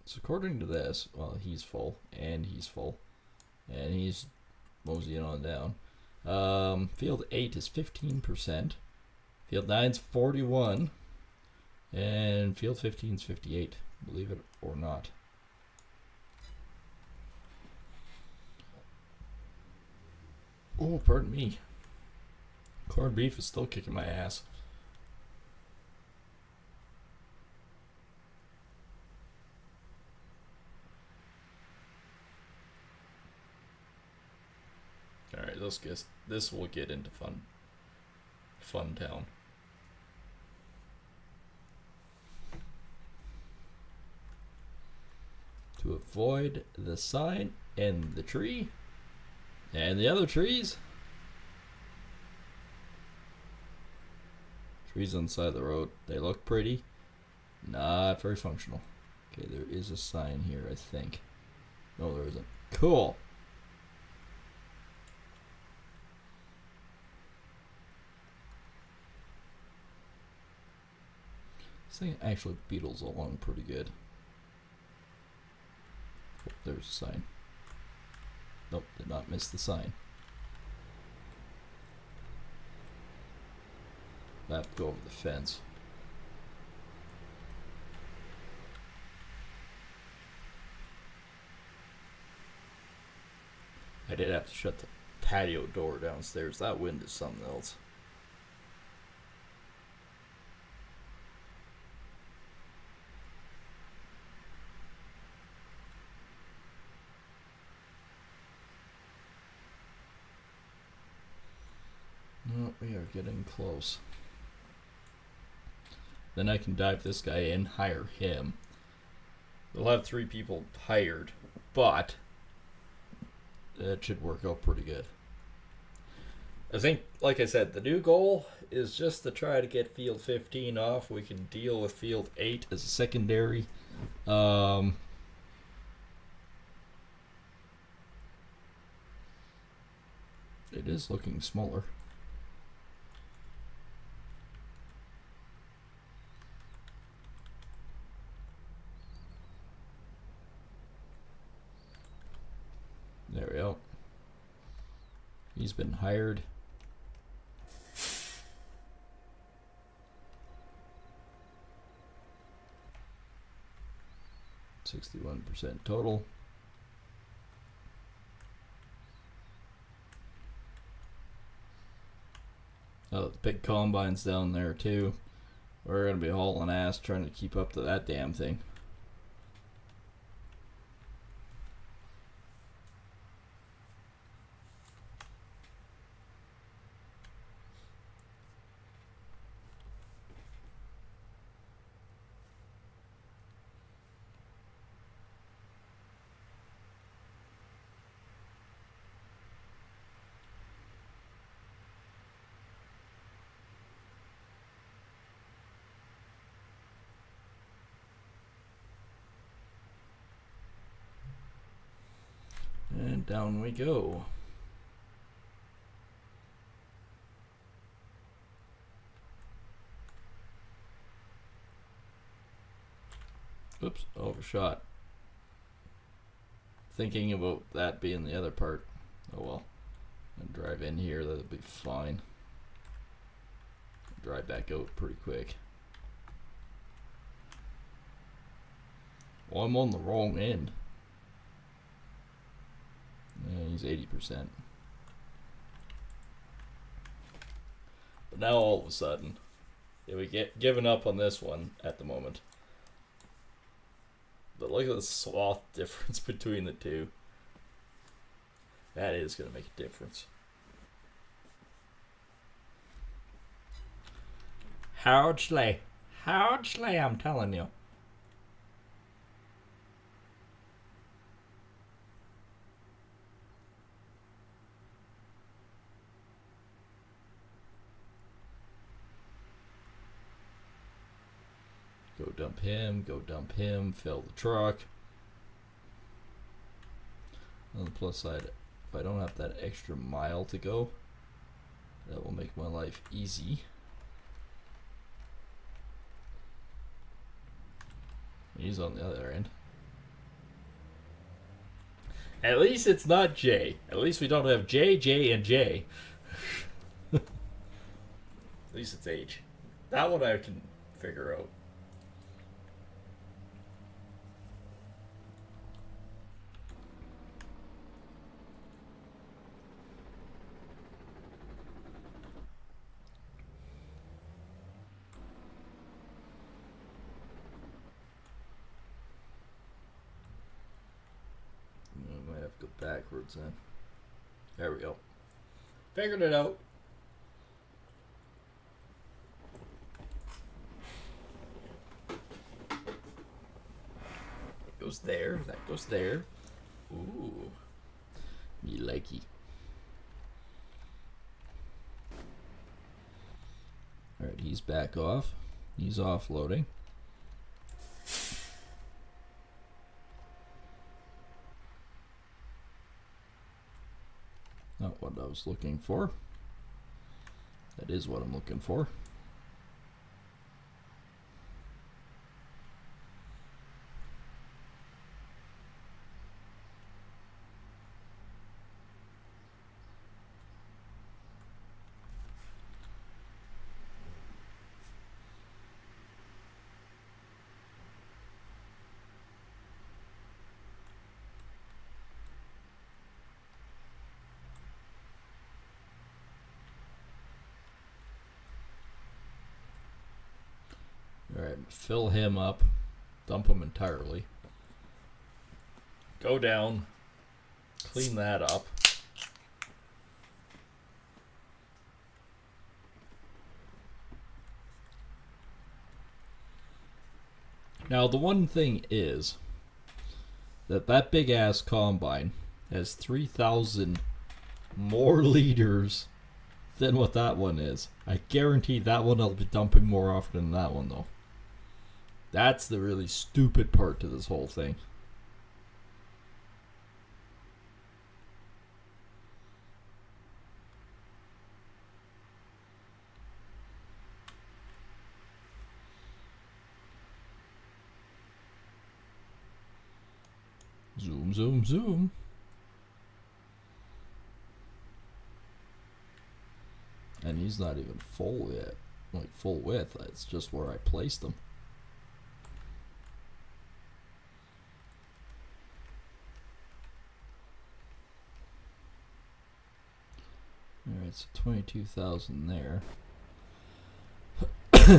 So according to this, well, he's full, and he's full, and he's moseying on down. Field 8 is 15%. Field 9's 41. And field 15 is 58, believe it or not. Oh, pardon me. Corned beef is still kicking my ass. Alright, this will get into fun town. To avoid the sign and the tree and the other trees. Trees on the side of the road, they look pretty, not very functional. Okay, there is a sign here, I think. No, there isn't. Cool. This thing actually beetles along pretty good. Oh, there's a sign. Nope, did not miss the sign. That go over the fence. I did have to shut the patio door downstairs. That wind is something else. Oh, we are getting close. Then I can dive this guy in, hire him. We'll have 3 people hired, but that should work out pretty good. I think, like I said, the new goal is just to try to get field 15 off. We can deal with field 8 as a secondary. It is looking smaller. There we go. He's been hired. %61 total. Oh, the big combine's down there too. We're gonna be hauling ass trying to keep up to that damn thing. And down we go. Oops, overshot. thinking about that being the other part. Oh well. And drive in here, that'll be fine. Drive back out pretty quick. Well, I'm on the wrong end. Yeah, he's 80%. But now all of a sudden, yeah, we get given up on this one at the moment. But look at the swath difference between the two. That is going to make a difference. Hard slay. Hard slay, I'm telling you. Go dump him, fill the truck. On the plus side, if I don't have that extra mile to go, that will make my life easy. He's on the other end. At least it's not J. At least we don't have J, J, and J. At least it's H. That one I can figure out. Go backwards then. There we go. Figured it out. That goes there. That goes there. Ooh. Me likey. Alright, he's back off. He's offloading. Not what I was looking for. That is what I'm looking for. Alright, fill him up. Dump him entirely. Go down. Clean that up. Now the one thing is that big ass combine has 3,000 more liters than what that one is. I guarantee that one will be dumping more often than that one though. That's the really stupid part to this whole thing. Zoom, zoom, zoom. And he's not even full yet. Like full width. It's just where I placed him. Alright, so 22,000 there.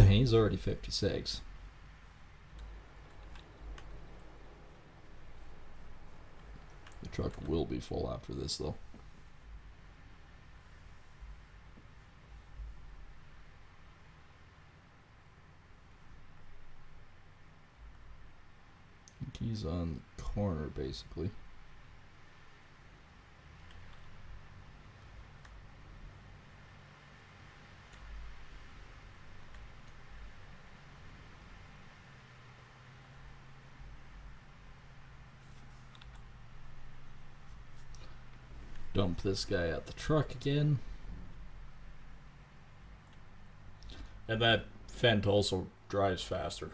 He's already 56. The truck will be full after this though. I think he's on the corner basically. Dump this guy at the truck again. And that Fendt also drives faster.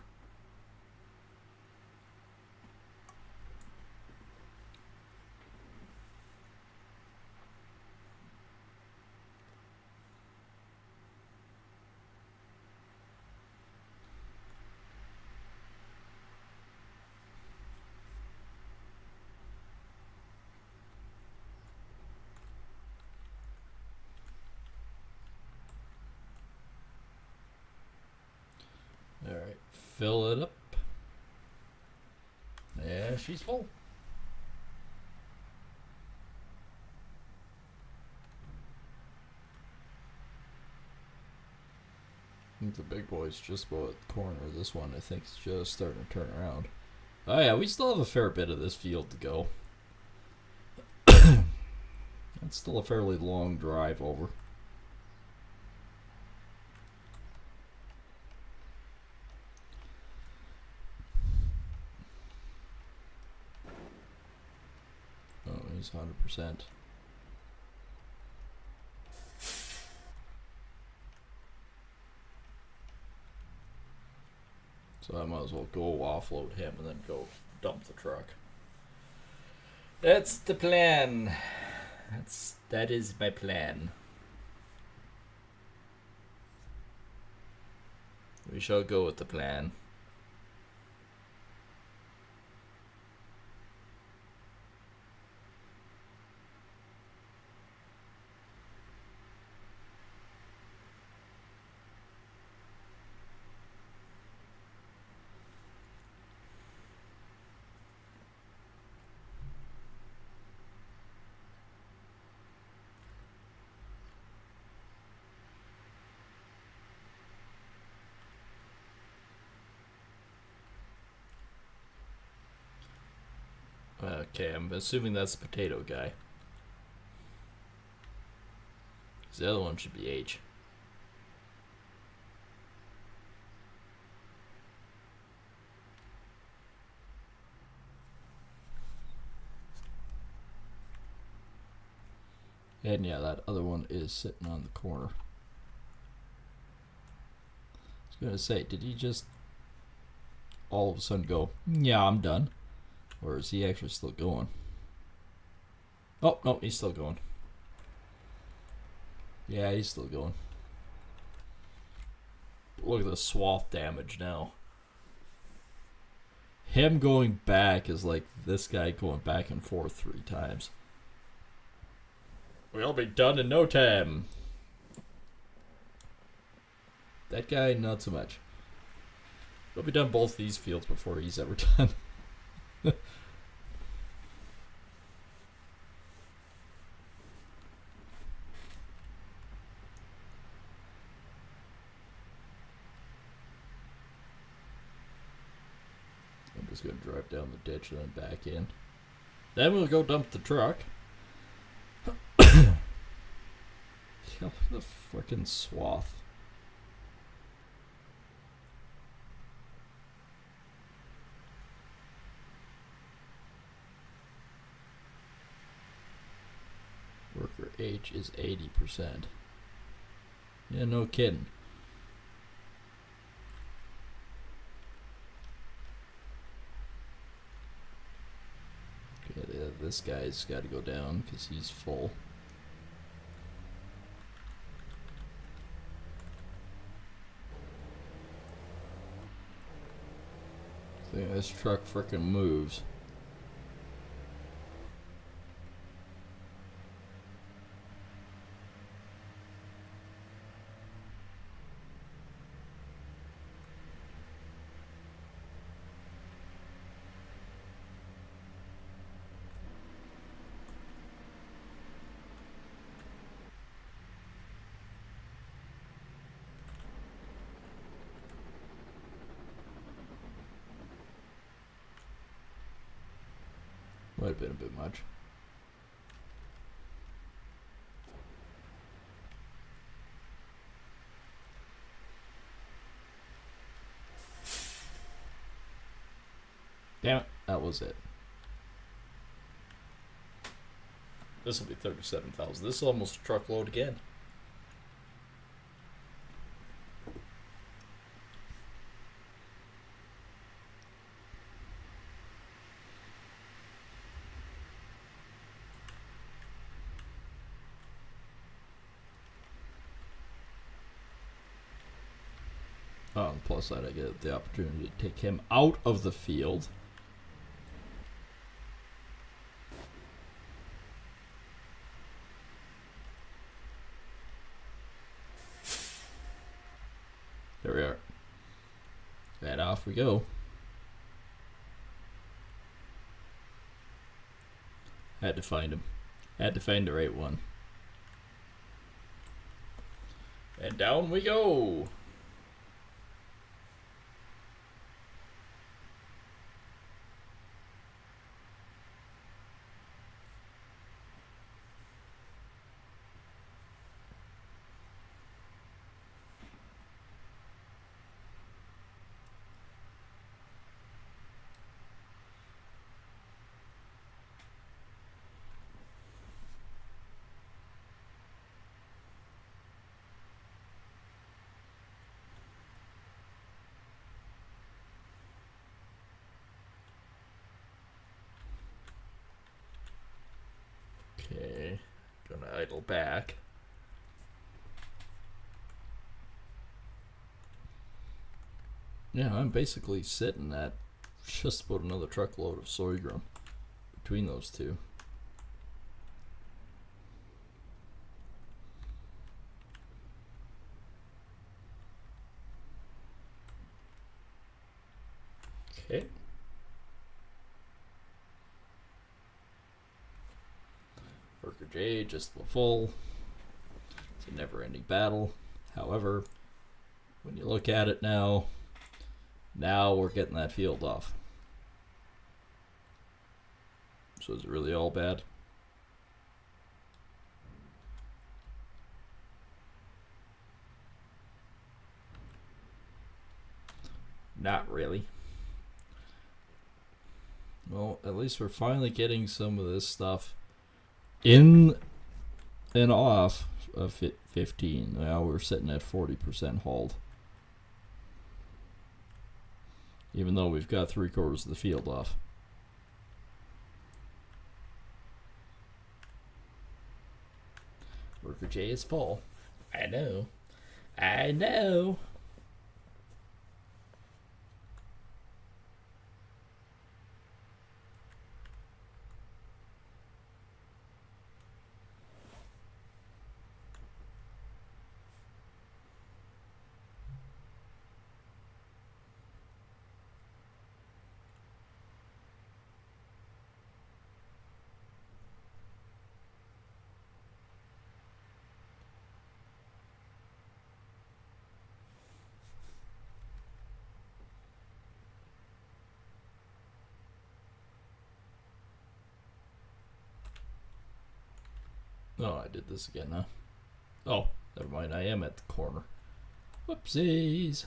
fill it up. Yeah, she's full. I think the big boy's just about at the corner. This one, I think, is just starting to turn around. Oh yeah, we still have a fair bit of this field to go. It's still a fairly long drive over. Oh, he's 100%. So I might as well go offload him and then go dump the truck. That's the plan. That is my plan. We shall go with the plan. Okay, I'm assuming that's the potato guy. 'Cause the other one should be H. And yeah, that other one is sitting on the corner. I was gonna say, did he just all of a sudden go, yeah, I'm done? Or is he actually still going? Oh, no, he's still going. Yeah, he's still going. Look at the swath damage now. Him going back is like this guy going back and forth 3 times. We'll be done in no time. That guy, not so much. We'll be done both these fields before he's ever done. I'm just going to drive down the ditch and then back in. Then we'll go dump the truck. Yeah, look at the frickin' swath. Worker H is 80%. Yeah, no kidding. Okay, this guy's got to go down because he's full. This truck frickin' moves. Might have been a bit much. Damn it, that was it. This will be 37,000. This is almost a truckload again. On the plus side, I get the opportunity to take him out of the field. There we are. And off we go. Had to find him. Had to find the right one. And down we go. Okay, gonna idle back. Yeah, I'm basically sitting at just about another truckload of sorghum between those two. Okay. Worker J just full. It's a never-ending battle. However, when you look at it now we're getting that field off. So is it really all bad? Not really. Well, at least we're finally getting some of this stuff in and off of 15. Now we're sitting at 40% hauled. Even though we've got 3/4 of the field off. Worker J is full. I know. I know. Oh, I did this again, huh? Oh, never mind. I am at the corner. Whoopsies.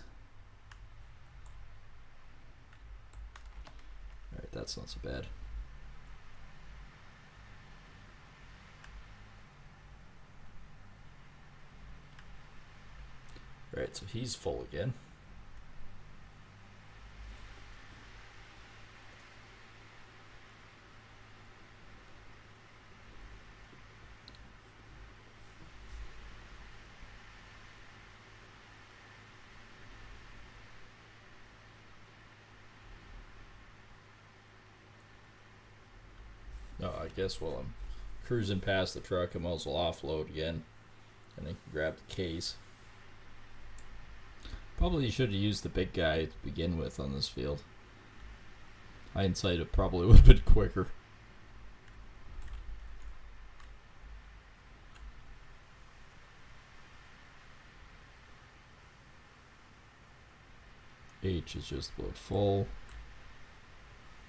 Alright, that's not so bad. Alright, so he's full again. Oh, I guess while I'm cruising past the truck, I might as well offload again. And then grab the case. Probably should have used the big guy to begin with on this field. Hindsight, it probably would have been quicker. H is just about full.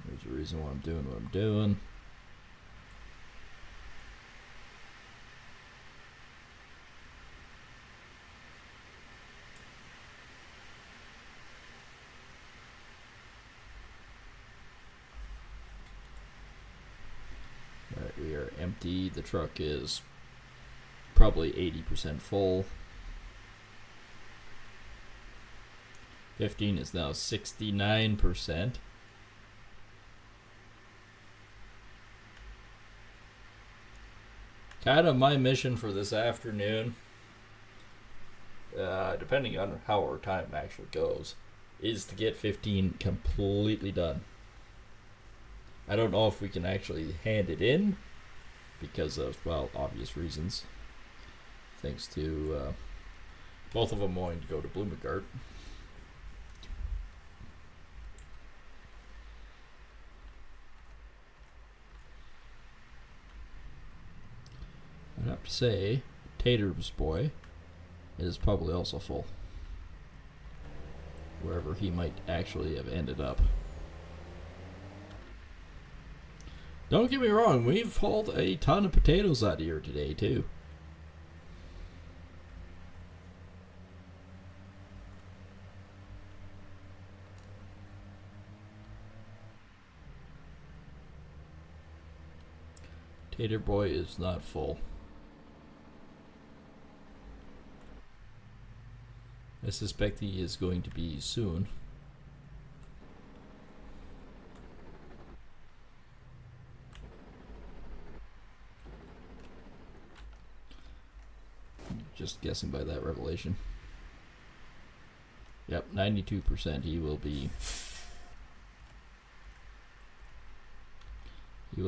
There's a reason why I'm doing what I'm doing. Alright, we are empty. The truck is probably 80% full. 15 is now 69%. Kind of my mission for this afternoon, depending on how our time actually goes, is to get 15 completely done. I don't know if we can actually hand it in because of, well, obvious reasons. Thanks to both of them wanting to go to Bloomingdale. have to say, Tater's boy is probably also full. Wherever he might actually have ended up. Don't get me wrong, we've hauled a ton of potatoes out of here today, too. Tater boy is not full. I suspect he is going to be soon. Just guessing by that revelation. Yep, 92%. He will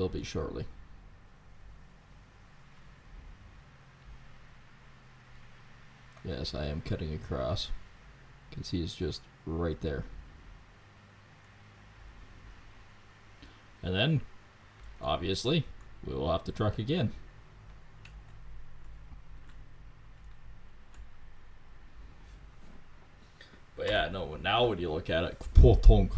be shortly. Yes, I am cutting across because he is just right there. And then, obviously, we will have to truck again. But yeah, no, now when you look at it, potonk.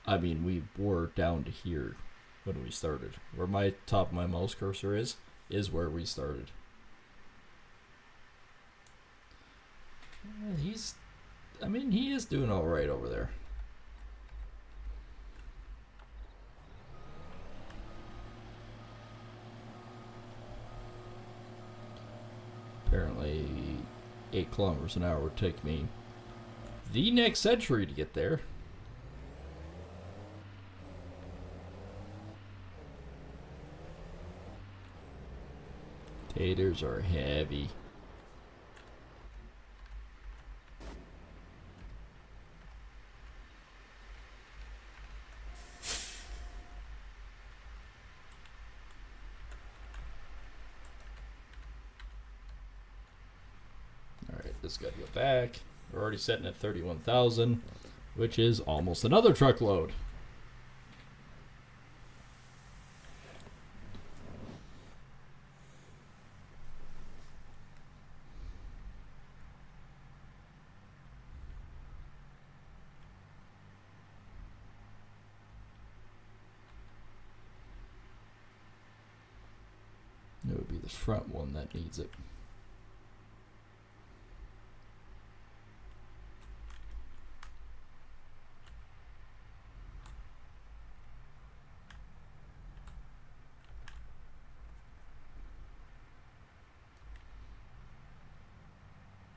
I mean, we were down to here when we started. Where my top of my mouse cursor is where we started. He is doing all right over there. Apparently 8 kilometers an hour would take me the next century to get there. Taters are heavy. Alright, this got to go back. We're already sitting at 31,000, which is almost another truckload. It would be the front one that needs it.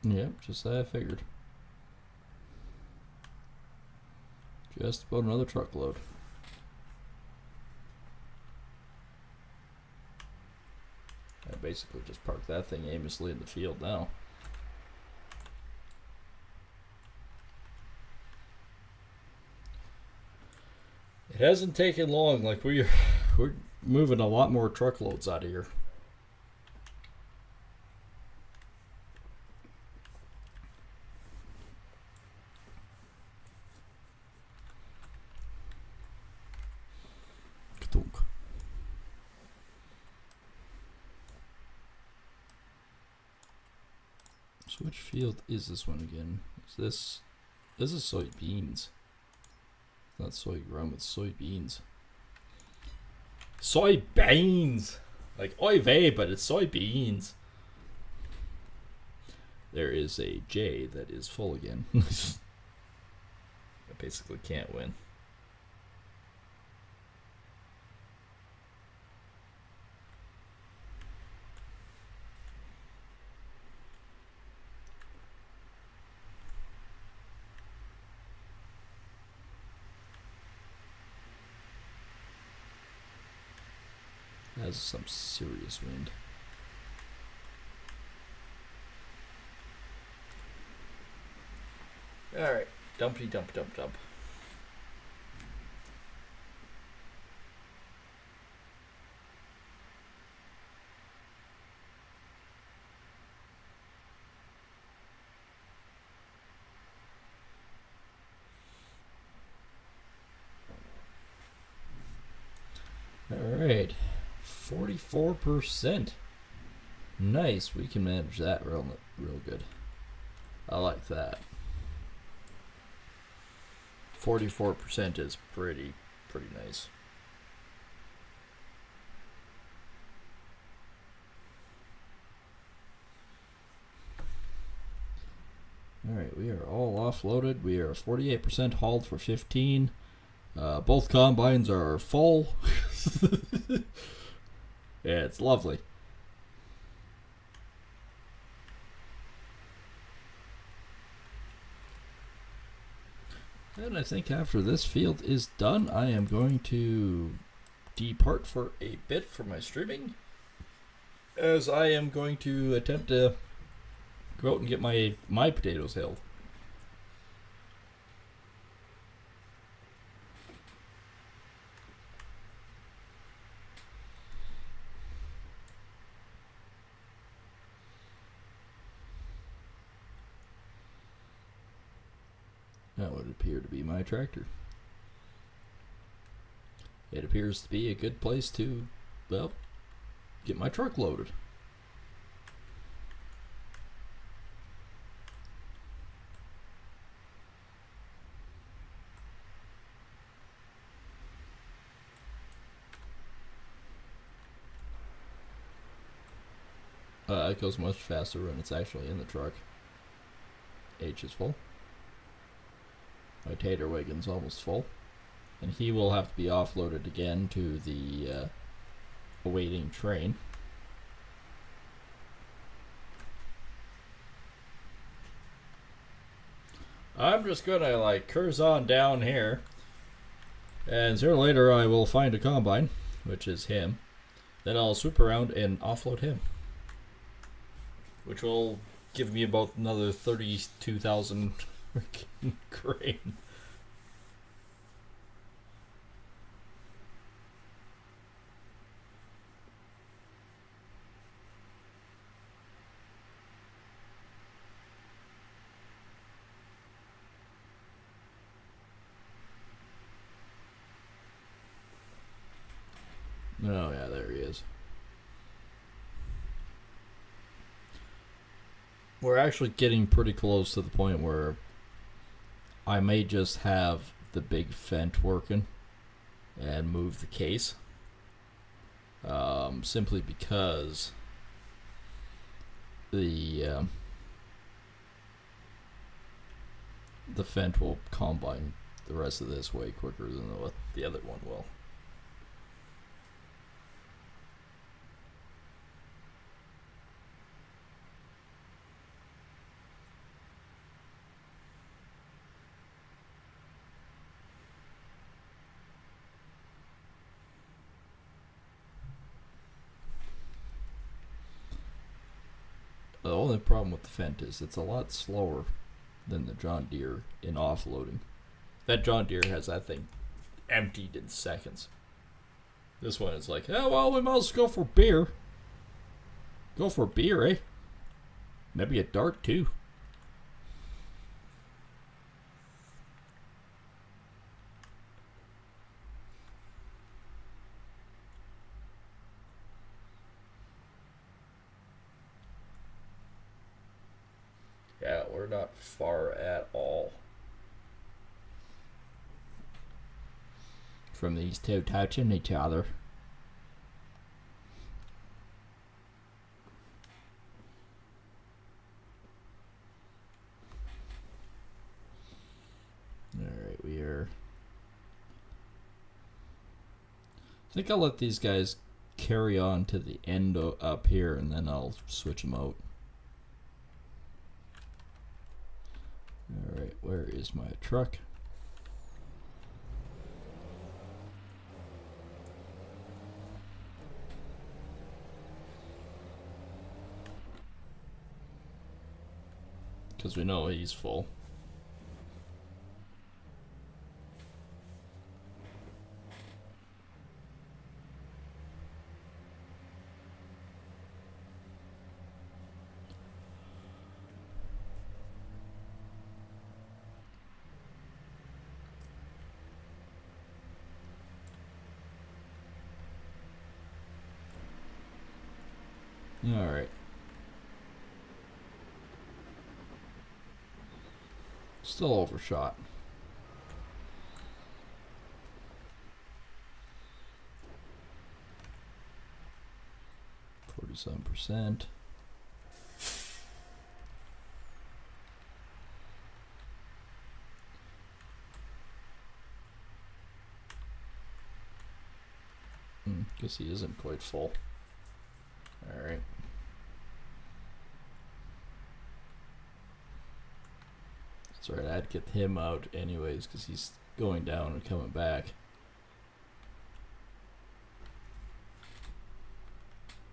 Yep, just that I figured. Just about another truckload. I basically just parked that thing aimlessly in the field now. It hasn't taken long. Like we're moving a lot more truckloads out of here. So which field is this one again? Is this is soybeans. It's not sorghum, it's soybeans. Soybeans! Like oy vey, but it's soybeans. There is a J that is full again. I basically can't win. Has some serious wind. Alright, dumpy dump dump dump. Alright. Alright. 44%. Nice. We can manage that real good. I like that. 44% is pretty nice. Alright, we are all offloaded. We are 48% hauled for 15. Both combines are full. Yeah, it's lovely. And I think after this field is done, I am going to depart for a bit from my streaming, as I am going to attempt to go out and get my potatoes hilled. That would appear to be my tractor. It appears to be a good place to, well, get my truck loaded. It goes much faster when it's actually in the truck. H is full. My tater wagon's almost full. And he will have to be offloaded again to the awaiting train. I'm just gonna like curse on down here. And sooner or later I will find a combine, which is him. Then I'll swoop around and offload him, which will give me about another 32,000 grain. Oh yeah, there he is. We're actually getting pretty close to the point where I may just have the big fent working and move the case. Simply because the fent will combine the rest of this way quicker than the other one will. The only problem with the Fendt is it's a lot slower than the John Deere in offloading. That John Deere has that thing emptied in seconds. This one is like, oh, well, we might as well go for beer. Go for beer, eh? Maybe a dart, too. Yeah, we're not far at all from these two touching each other. Alright, we are... I think I'll let these guys carry on to the end up here, and then I'll switch them out. Alright, where is my truck? Because we know he's full. Alright. Still overshot. 47%. Guess he isn't quite full. Alright. That's right, I'd get him out anyways because he's going down and coming back.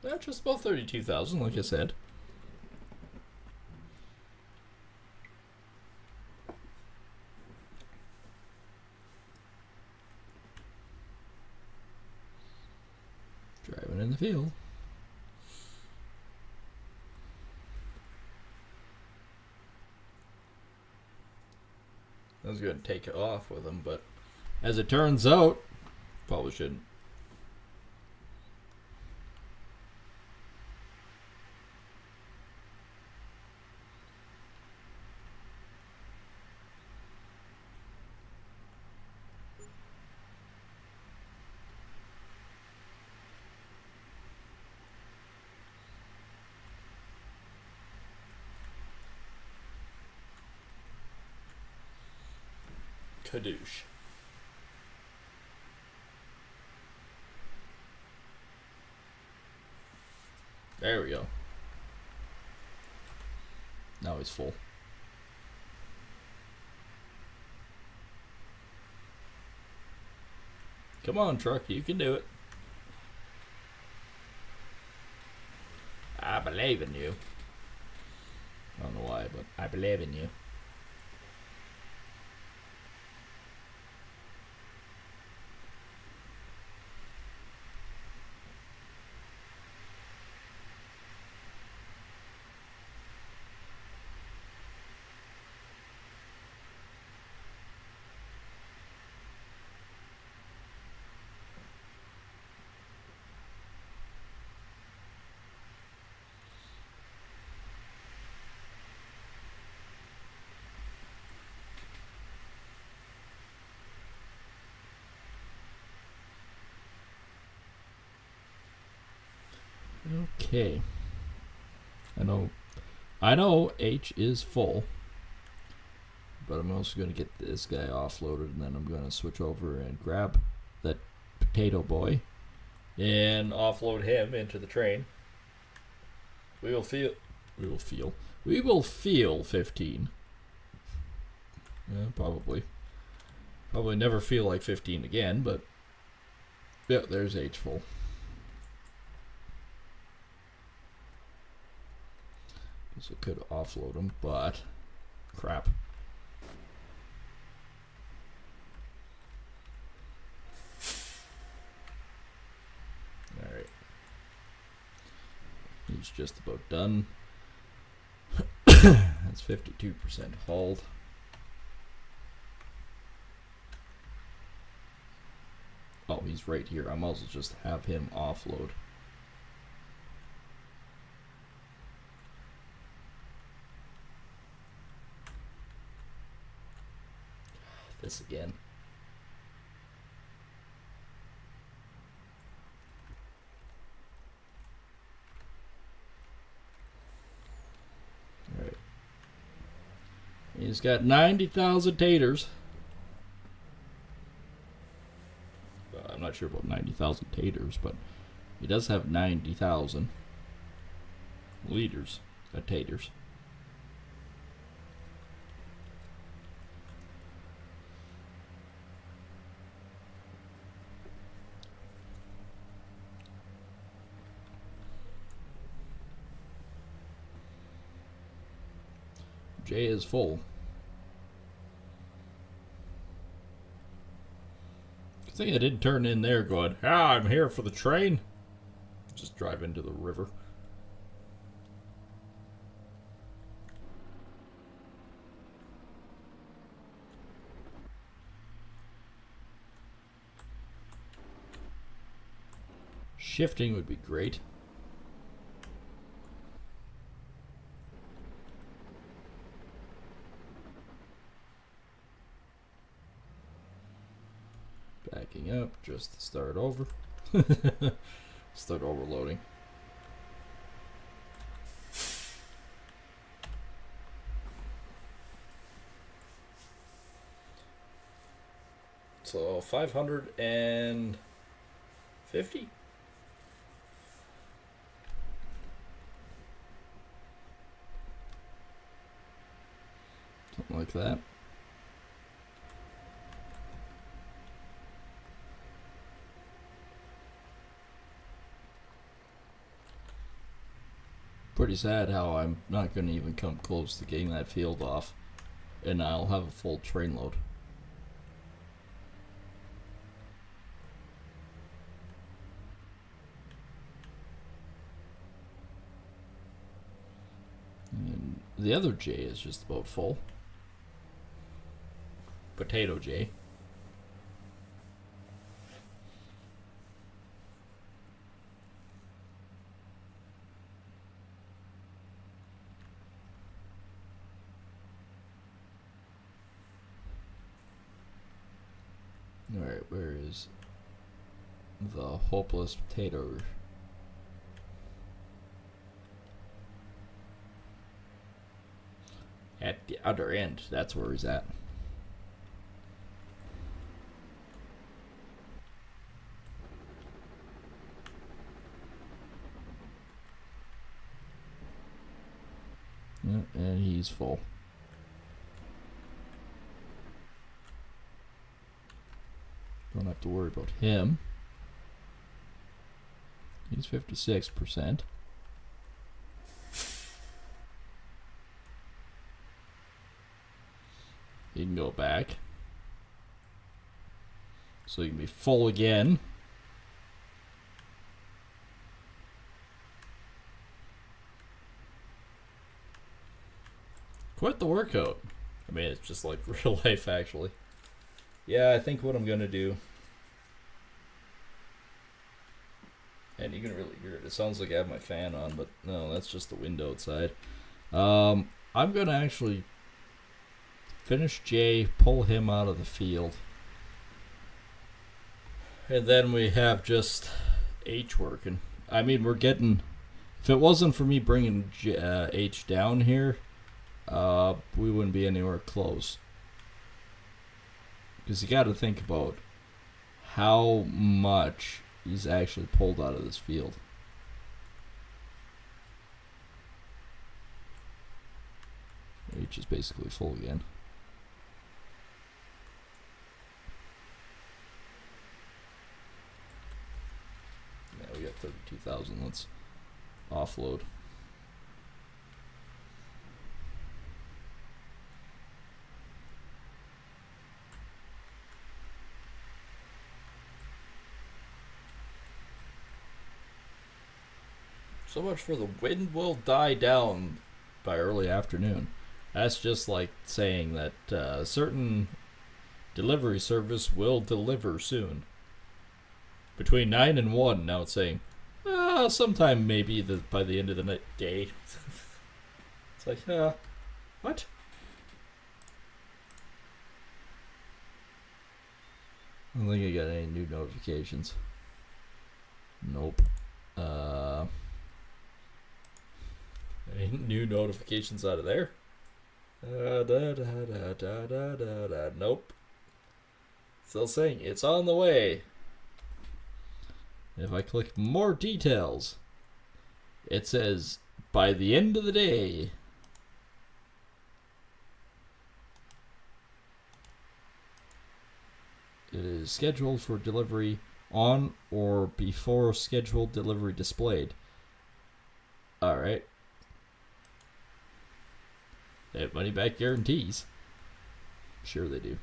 That's just about 32,000, like I said. Driving in the field. I was going to take it off with him, but as it turns out, probably shouldn't. Kadoosh. There we go. Now he's full. Come on, truck, you can do it. I believe in you. I don't know why, but I believe in you. Okay. I know H is full, but I'm also going to get this guy offloaded, and then I'm going to switch over and grab that potato boy and offload him into the train. We will feel 15. Yeah, probably never feel like 15 again, but yeah, there's H full. So I could offload him, but crap. Alright. He's just about done. That's 52% hauled. Oh, he's right here. I might as well just have him offload. This again. All right. He's got 90,000 taters. I'm not sure about 90,000 taters, but he does have 90,000 liters of taters. J is full. Good thing I didn't turn in there going, I'm here for the train. Just drive into the river. Shifting would be great. Backing up just to start over. Start overloading. So 550. Something like that. Pretty sad how I'm not going to even come close to getting that field off, and I'll have a full train load. And the other J is just about full. Potato J. Alright, where is the hopeless potato? At the other end, that's where he's at. Yeah, and he's full. Don't have to worry about him. He's 56%. He can go back. So he can be full again. Quite the workout. I mean, it's just like real life, actually. Yeah, I think what I'm going to do... And you can really hear it. It sounds like I have my fan on, but no, that's just the window outside. I'm going to actually finish J, pull him out of the field. And then we have just H working. I mean, we're getting... If it wasn't for me bringing H down here, we wouldn't be anywhere close. Because you got to think about how much he's actually pulled out of this field. H is basically full again. Yeah, we got 32,000. Let's offload. So much for the wind will die down by early afternoon. That's just like saying that certain delivery service will deliver soon. Between 9 and 1, now it's saying, sometime maybe by the end of the day. It's like, what? I don't think I got any new notifications. Nope. Any new notifications out of there? Nope. Still saying it's on the way. If I click more details, it says by the end of the day. It is scheduled for delivery on or before scheduled delivery displayed. Alright. They have money back guarantees. Sure they do.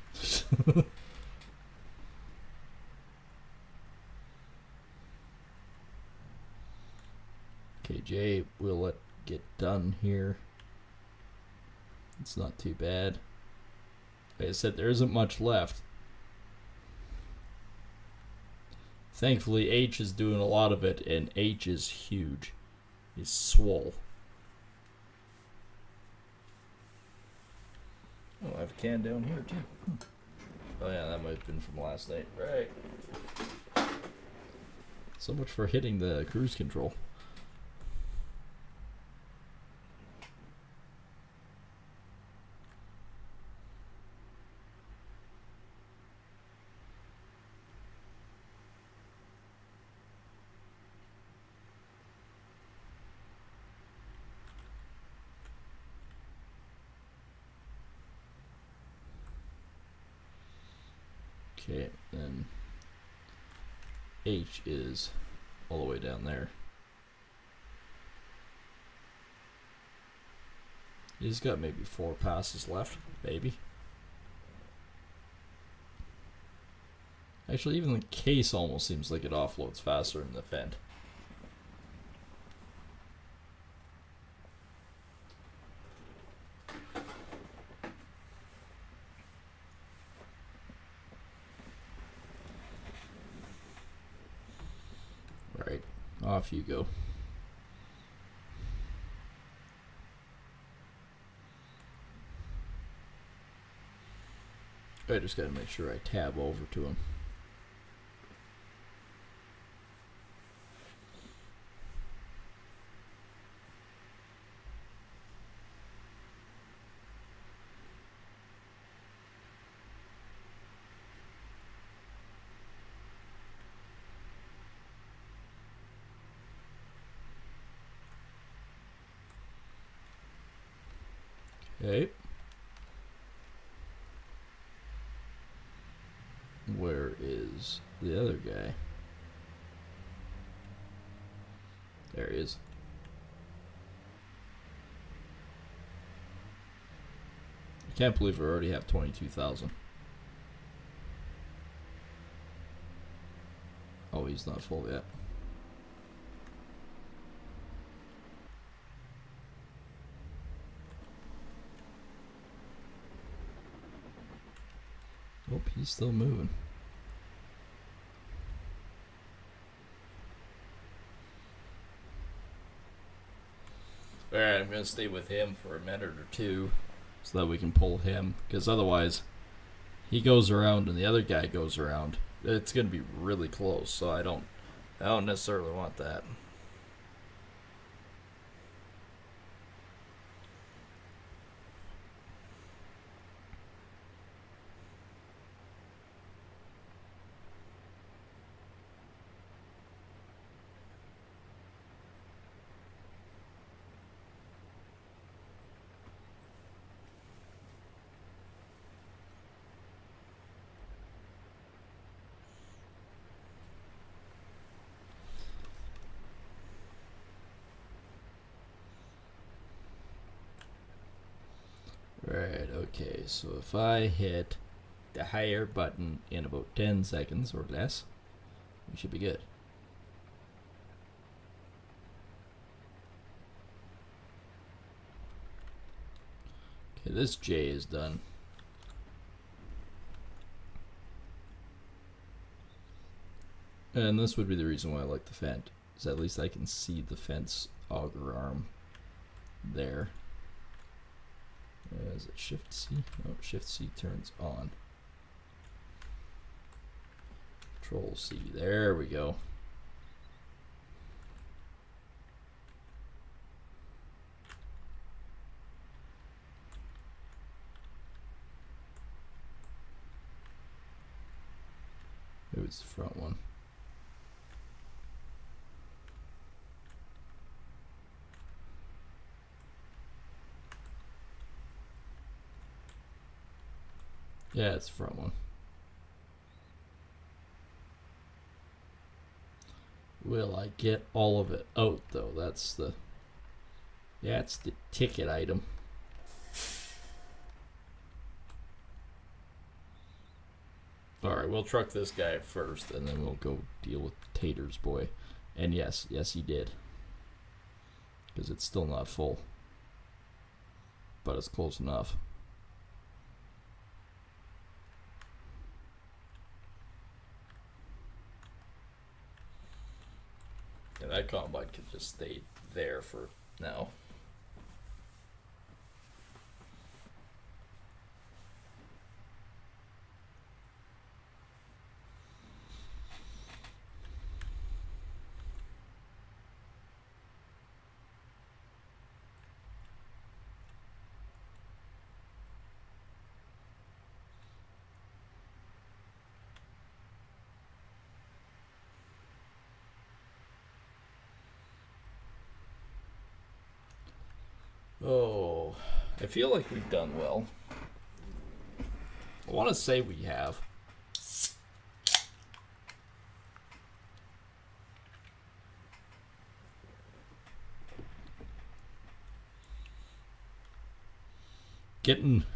KJ will let get done here. It's not too bad. Like I said, there isn't much left. Thankfully, H is doing a lot of it, and H is huge. He's swole. Oh, I have a can down here, too. Oh yeah, that might have been from last night. Right. So much for hitting the cruise control. Okay, then H is all the way down there. He's got maybe 4 passes left, maybe. Actually, even the case almost seems like it offloads faster than the Fendt. Right, off you go. I just gotta make sure I tab over to him. Okay. Where is the other guy? There he is. I can't believe we already have 22,000. Oh, he's not full yet. Oh, he's still moving. Alright, I'm going to stay with him for a minute or two so that we can pull him, because otherwise he goes around and the other guy goes around. It's going to be really close, so I don't necessarily want that. Right, okay, so if I hit the higher button in about 10 seconds or less, we should be good. Okay, this J is done. And this would be the reason why I like the Fendt, is at least I can see the Fendt's auger arm there. Is it Shift C? No, Shift C turns on. Control C. There we go. Maybe it's the front one. Yeah, it's the front one. Will I get all of it out though? That's the ticket item. Alright, we'll truck this guy first and then we'll go deal with Tater's boy. And yes, he did. Because it's still not full. But it's close enough. And that combine could just stay there for now. Oh, I feel like we've done well. I want to say we have.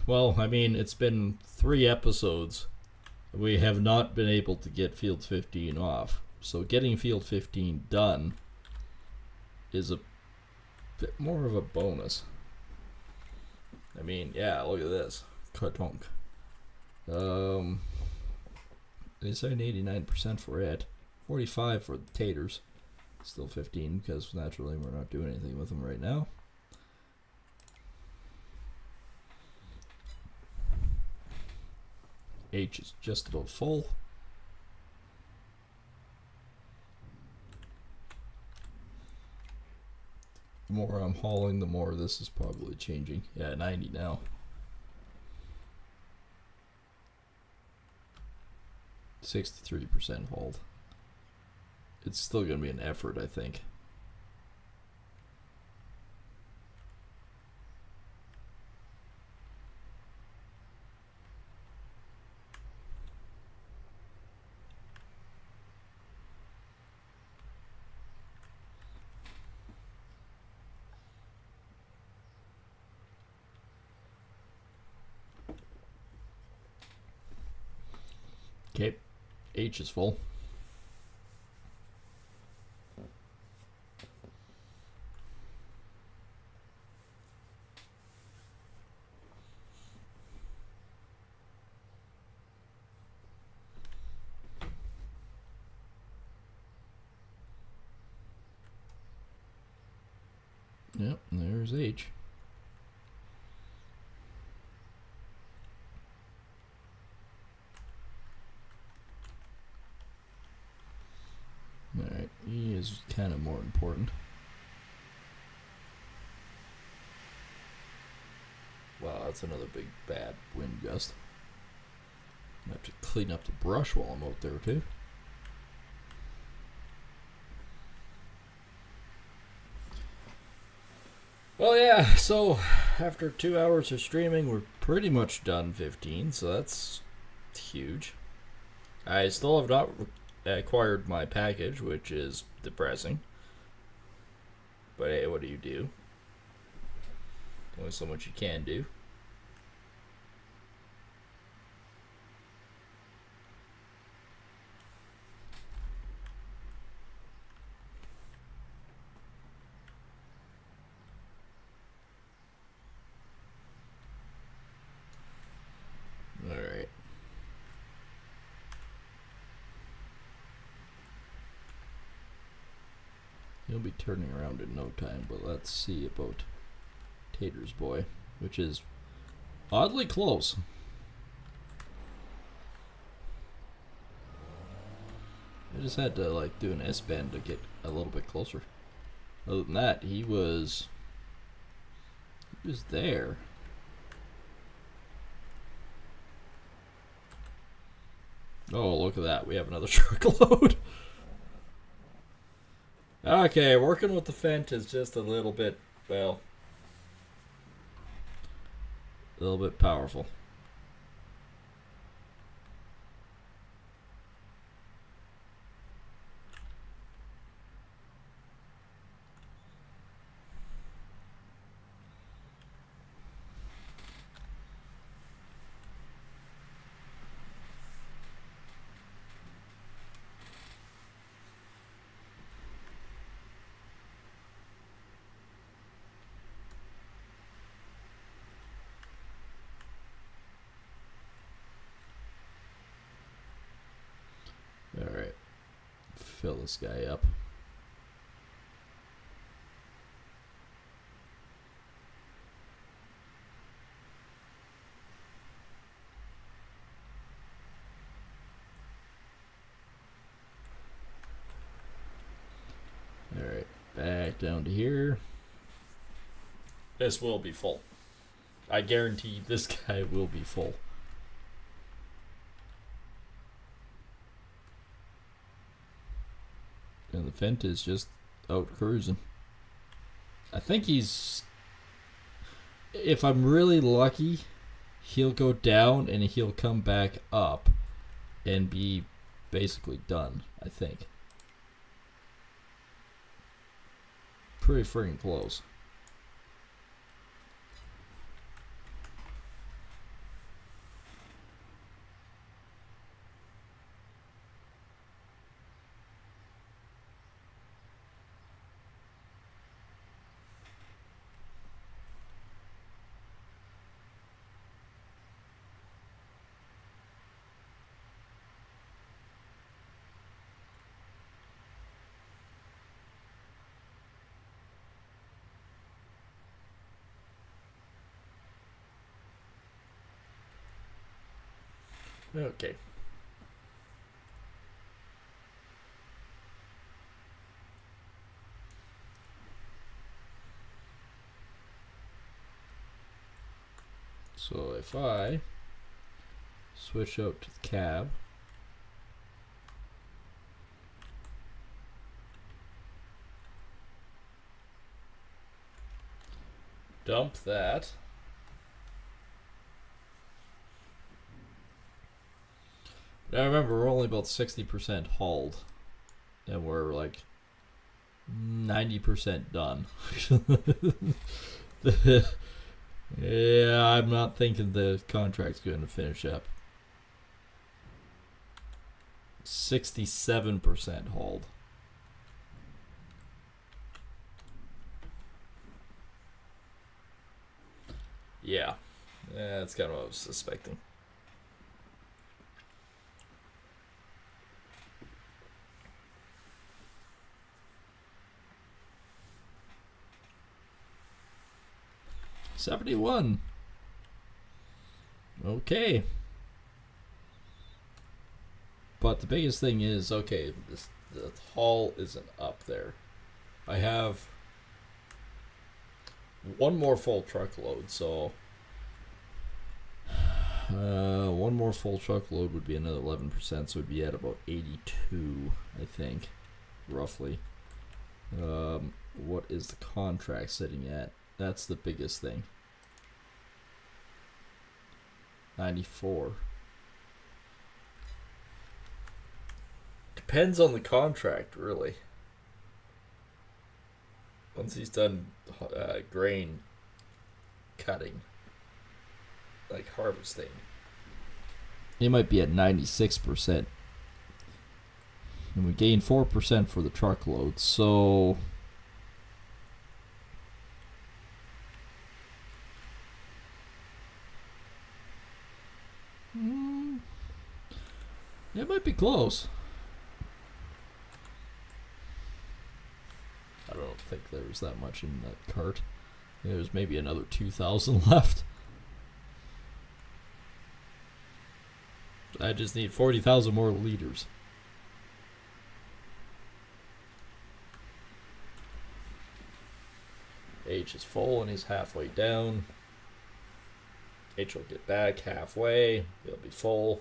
Well, I mean, it's been 3 episodes. We have not been able to get Field 15 off. So getting Field 15 done is a bit more of a bonus. I mean, yeah, look at this. Katonk. They said 89% for it. 45 for the taters. Still 15 because naturally we're not doing anything with them right now. H is just about full. The more I'm hauling, the more this is probably changing. Yeah, 90 now. %63% hauled. It's still going to be an effort, I think. Okay, H is full. Yep, there's H. Alright, E is kind of more important. Wow, that's another big bad wind gust. I have to clean up the brush while I'm out there too. Well, yeah, so after 2 hours of streaming, we're pretty much done 15, so that's huge. I still have not acquired my package, which is depressing. But hey, what do you do? Only so much you can do. Alright. He'll be turning around in no time, but let's see about Tater's Boy, which is oddly close. I just had to like do an S-bend to get a little bit closer. Other than that, he was there. Oh, look at that. We have another truckload. Okay, working with the Fent is just a little bit, well, a little bit powerful. Alright, fill this guy up. Alright, back down to here. This will be full. I guarantee this guy will be full. And the Fent is just out cruising. I think he's if I'm really lucky, he'll go down and he'll come back up and be basically done, I think. Pretty freaking close. Okay. So if I switch out to the cab, dump that, now remember we're only about 60% hauled, and we're like 90% done. Yeah, I'm not thinking the contract's going to finish up. 67% hauled. Yeah, that's kind of what I was suspecting. $71. Okay. But the biggest thing is, okay, the haul isn't up there. I have one more full truckload, so one more full truckload would be another 11%, so it'd be at about 82, I think, roughly. What is the contract sitting at? That's the biggest thing. 94. Depends on the contract, really. Once he's done grain cutting, like harvesting, he might be at 96%. And we gain 4% for the truckload, so it might be close. I don't think there's that much in that cart. There's maybe another 2,000 left. I just need 40,000 more liters. H is full and he's halfway down. H will get back halfway. He'll be full.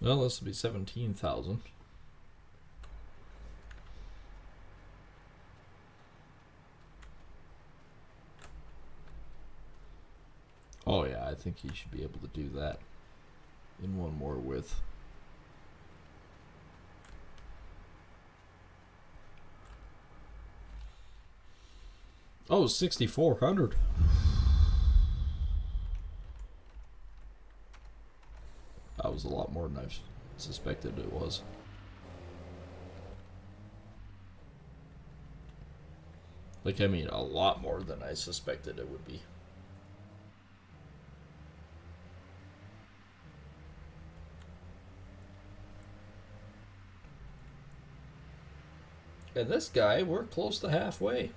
Well, this will be 17,000. Oh yeah, I think he should be able to do that in one more width. Oh, 6,400. That was a lot more than I suspected it was. Like, I mean, a lot more than I suspected it would be. And this guy, we're close to halfway.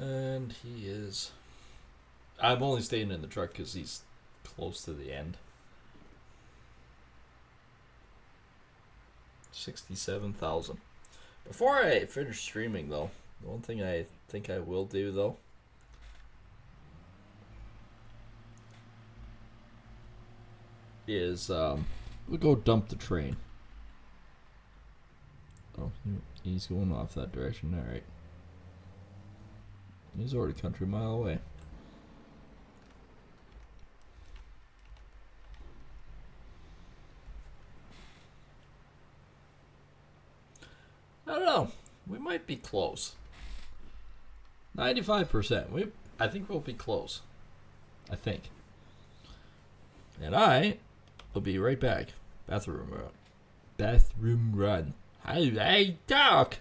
And he is... I'm only staying in the truck because he's close to the end. 67,000. Before I finish streaming, though, the one thing I think I will do, though, is we'll go dump the train. Oh, he's going off that direction. All right. He's already a country mile away. I don't know. We might be close. 95%. I think we'll be close. I think. And I will be right back. Bathroom run. Bathroom run. Hey, Doc!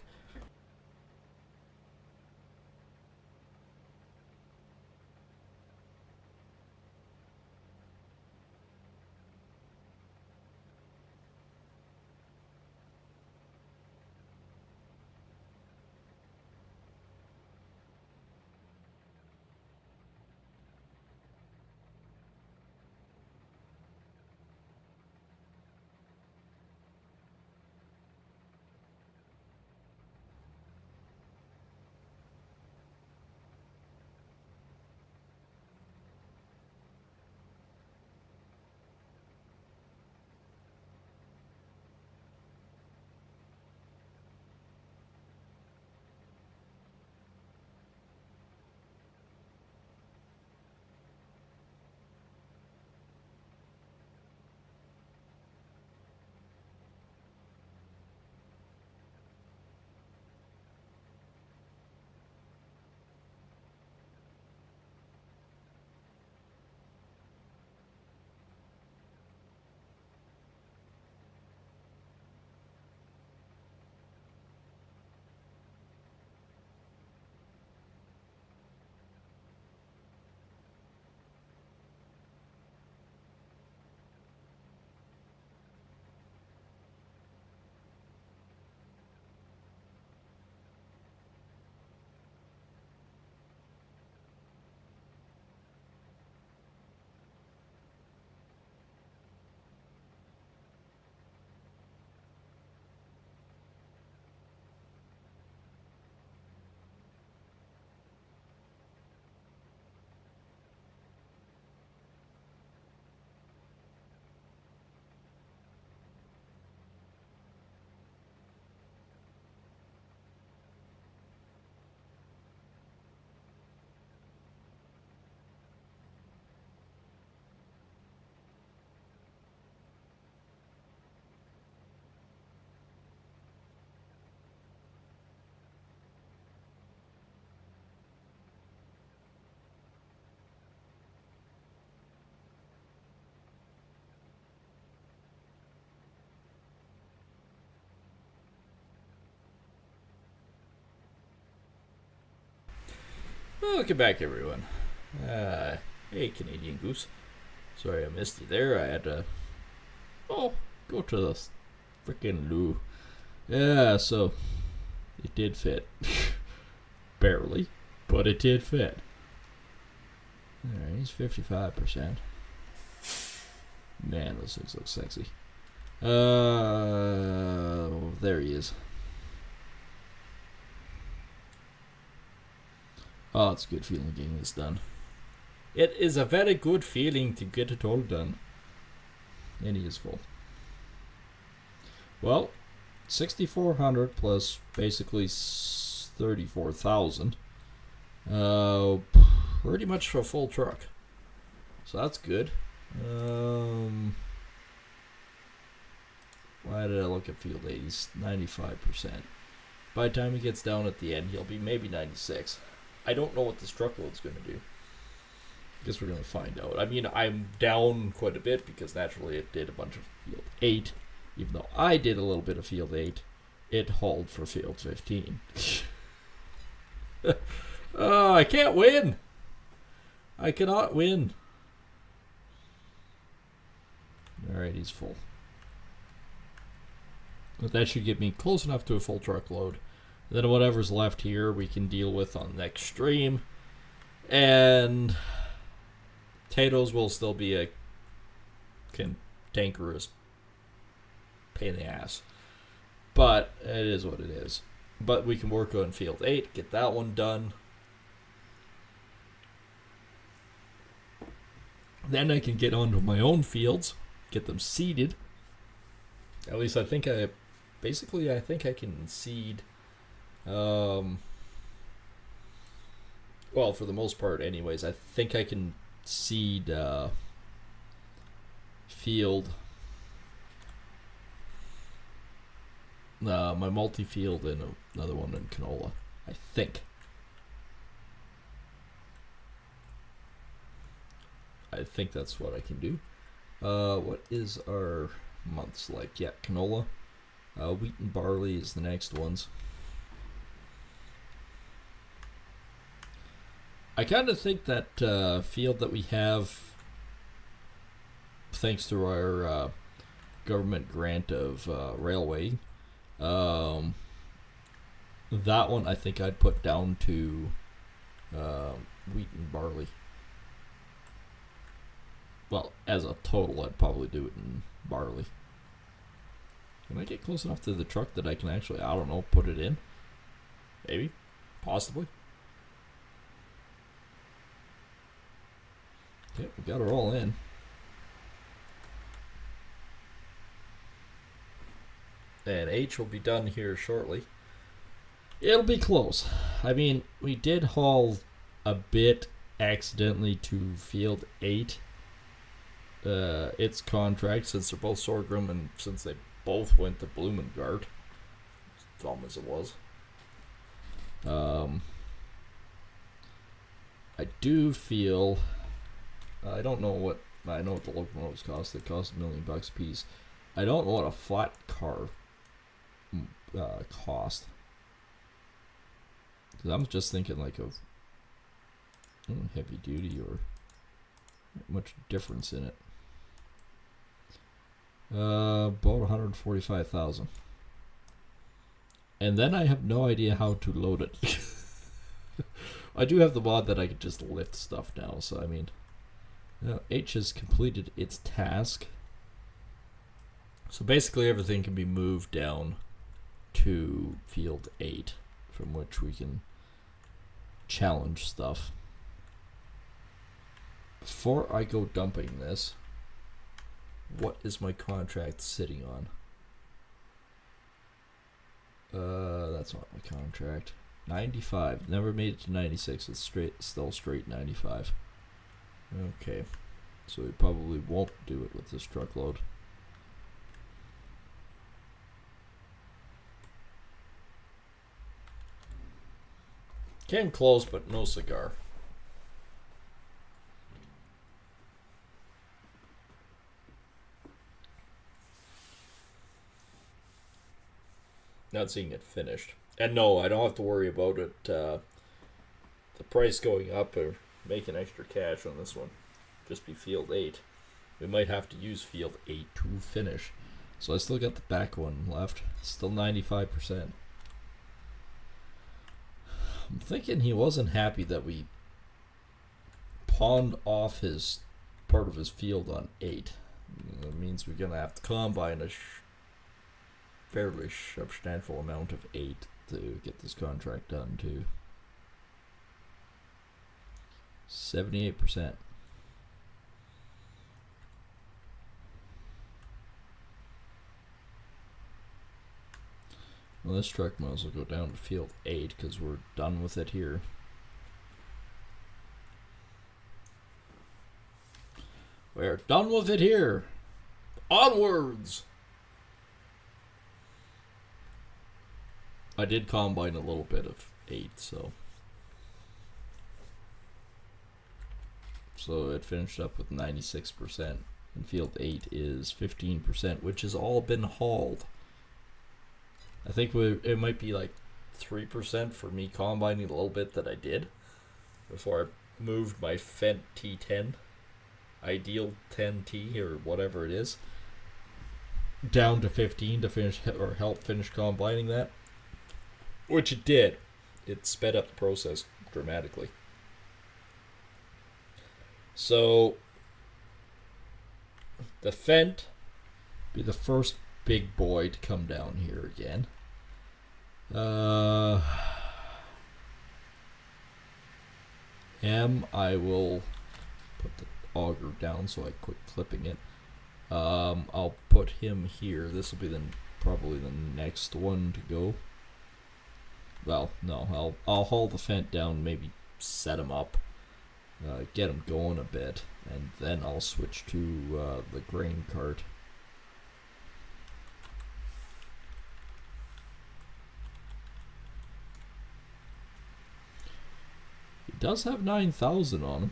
Welcome back, everyone. Hey, Canadian Goose. Sorry I missed you there. I had to... go to the freaking loo. Yeah, so... it did fit. Barely, but it did fit. Alright, he's 55%. Man, those things look sexy. There he is. Oh, it's a good feeling getting this done. It is a very good feeling to get it all done. And he is full. Well, 6,400 plus basically 34,000. Pretty much for a full truck. So that's good. Why did I look at field 80s? 95%. By the time he gets down at the end, he'll be maybe 96. I don't know what this truckload's going to do. Guess we're going to find out. I mean, I'm down quite a bit because naturally it did a bunch of field 8. Even though I did a little bit of field 8, it hauled for field 15. Oh, I can't win. I cannot win. Alright, he's full. But that should get me close enough to a full truckload Then whatever's left here we can deal with on next stream. And potatoes will still be a cantankerous pain in the ass. But it is what it is. But we can work on field 8, get that one done. Then I can get onto my own fields, get them seeded. At least I think I can seed. Well, for the most part, anyways, I think I can seed field. My multi-field and another one in canola, I think. I think that's what I can do. What is our months like? Yeah, canola. Wheat and barley is the next ones. I kind of think that field that we have, thanks to our government grant of railway, that one I think I'd put down to wheat and barley. Well, as a total, I'd probably do it in barley. Can I get close enough to the truck that I can actually, I don't know, put it in? Maybe. Possibly. Okay, we got her all in. And H will be done here shortly. It'll be close. I mean, we did haul a bit accidentally to field 8. Its contract, since they're both sorghum and since they both went to Blumengard, dumb as it was. I do feel, I don't know what, I know what the locomotives cost. They cost $1 million a piece. I don't know what a flat car cost. Cause I'm just thinking like of heavy duty or not much difference in it. About 145,000. And then I have no idea how to load it. I do have the mod that I could just lift stuff now, so I mean, H has completed its task. So basically everything can be moved down to field 8, from which we can challenge stuff. Before I go dumping this, what is my contract sitting on? That's not my contract. 95. Never made it to 96. It's still straight 95. Okay. So we probably won't do it with this truckload. Came close, but no cigar. Not seeing it finished. And no, I don't have to worry about it, the price going up or making extra cash on this one. Just be field 8. We might have to use field 8 to finish. So I still got the back one left. Still 95%. I'm thinking he wasn't happy that we pawned off his part of his field on 8. That means we're going to have to combine a fairly substantial amount of 8 to get this contract done too. 78%. Well, this truck might as well go down to field 8 because we're done with it here. We're done with it here. Onwards! I did combine a little bit of 8, so it finished up with 96%. And field 8 is 15%, which has all been hauled. I think it might be like 3% for me combining a little bit that I did before I moved my Fendt T10, Ideal 10T or whatever it is, down to 15 to finish or help finish combining that. which it did. It sped up the process dramatically. So the Fent be the first big boy to come down here again. I will put the auger down so I quit clipping it. I'll put him here. This will be probably the next one to go. Well, no, I'll haul the Fent down, maybe set him up, get him going a bit, and then I'll switch to the grain cart. He does have 9,000 on him.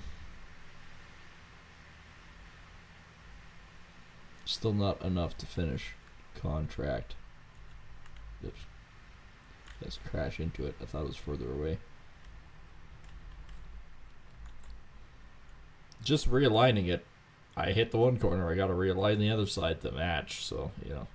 Still not enough to finish contract. Oops. Let's crash into it. I thought it was further away. Just realigning it, I hit the one corner. I got to realign the other side to match. So, you know.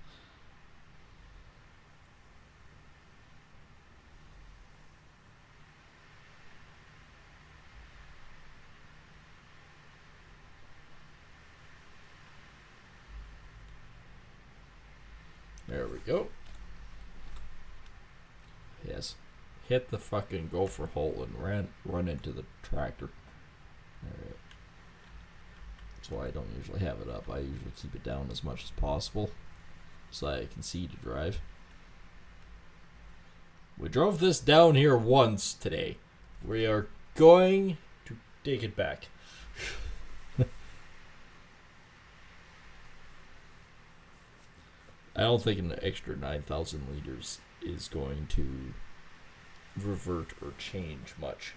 There we go. Yes. Hit the fucking gopher hole and run into the tractor. Alright. That's why I don't usually have it up. I usually keep it down as much as possible so I can see to drive. We drove this down here once today. We are going to take it back. I don't think an extra 9,000 liters is going to revert or change much.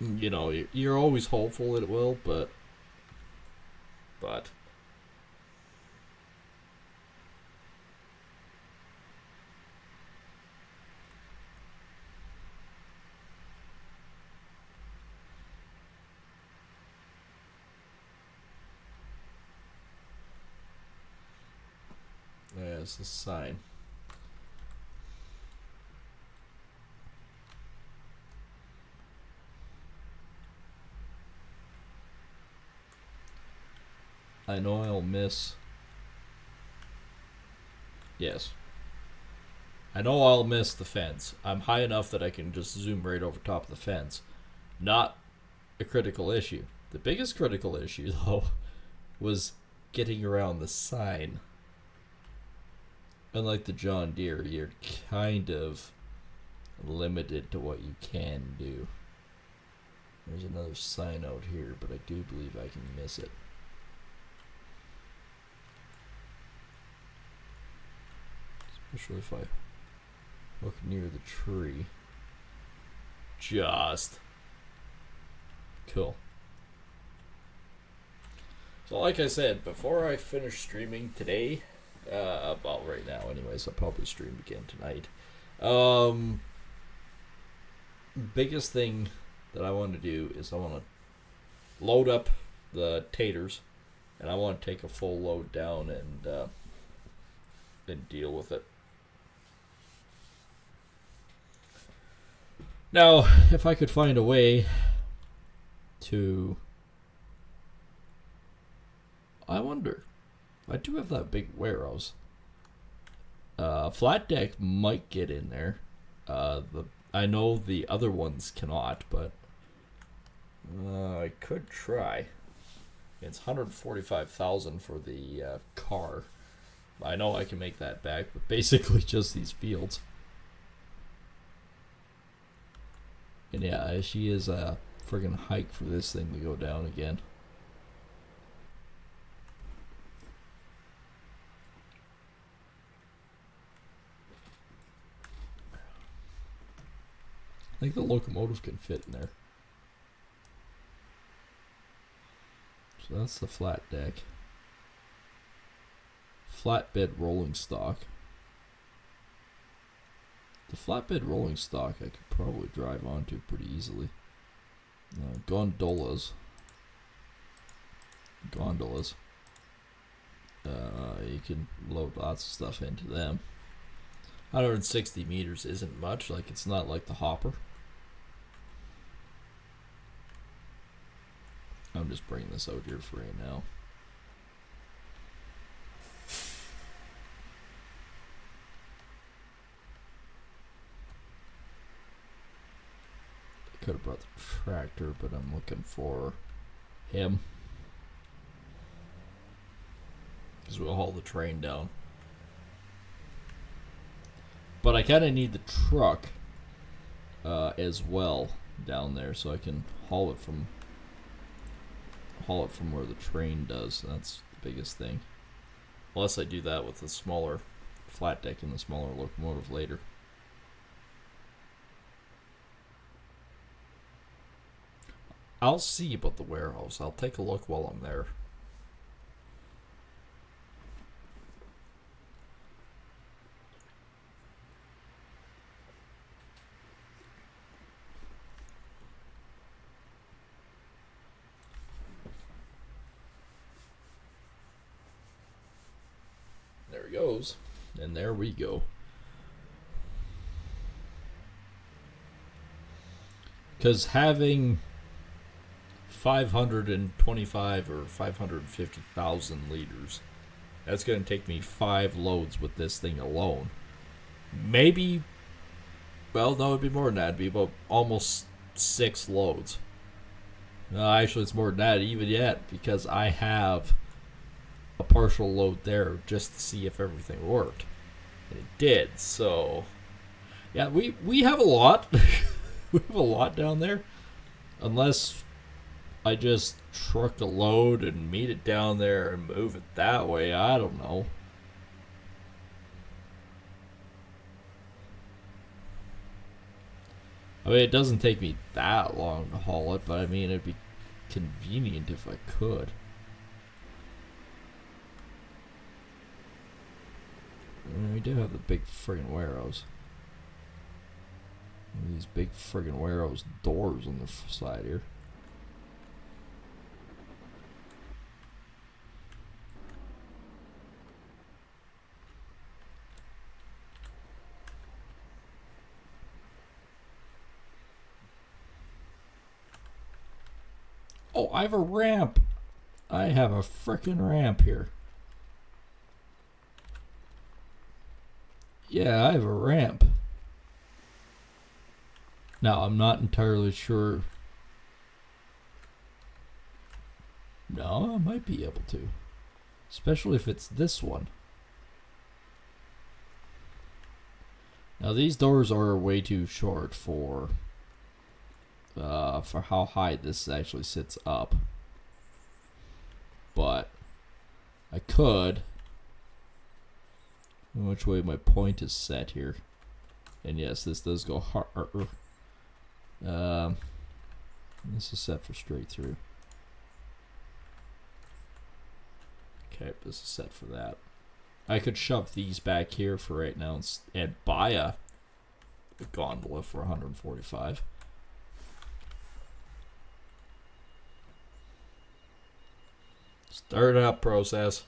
You know, you're always hopeful it will, but there's the sign. I know I'll miss. Yes. I know I'll miss the fence. I'm high enough that I can just zoom right over top of the fence. Not a critical issue. The biggest critical issue, though, was getting around the sign. Unlike the John Deere, you're kind of limited to what you can do. There's another sign out here, but I do believe I can miss it. Especially if I look near the tree. Just cool. So like I said, before I finish streaming today, about right now anyways, I'll probably stream again tonight. Biggest thing that I want to do is I want to load up the taters, and I want to take a full load down and deal with it. Now, if I could find a way to... I wonder. I do have that big warehouse. Flat deck might get in there. I know the other ones cannot, but I could try. It's $145,000 for the car. I know I can make that back, but basically just these fields. And yeah, she is a friggin' hike for this thing to go down again. I think the locomotive can fit in there. So that's the flat deck. Flatbed rolling stock. The flatbed rolling stock I could probably drive onto pretty easily. Gondolas. You can load lots of stuff into them. 160 meters isn't much, like it's not like the hopper. I'm just bringing this out here for right now. I could have brought the tractor, but I'm looking for him. Because we'll haul the train down. But I kind of need the truck as well down there, so I can haul it from where the train does. That's the biggest thing. Unless I do that with the smaller flat deck and the smaller locomotive later. I'll see about the warehouse. I'll take a look while I'm there. There he goes. And there we go. Because having 525 or 550,000 liters, that's going to take me 5 loads with this thing alone. Maybe, well, no, it'd be more than that. It'd be about almost 6 loads. No, actually, it's more than that even yet, because I have a partial load there just to see if everything worked. And it did, so yeah, we have a lot. We have a lot down there. Unless I just truck a load and meet it down there and move it that way, I don't know. I mean, it doesn't take me that long to haul it, but I mean, it'd be convenient if I could. We do have the big friggin' warehouse. These big friggin' warehouse doors on the side here. Oh, I have a ramp. I have a frickin' ramp here. Yeah, I have a ramp. Now, I'm not entirely sure. No, I might be able to. Especially if it's this one. Now, these doors are way too short for how high this actually sits up. But I could. Which way my point is set here. And yes, this does go harder. This is set for straight through. Okay, this is set for that. I could shove these back here for right now and buy a gondola for 145. Start up process.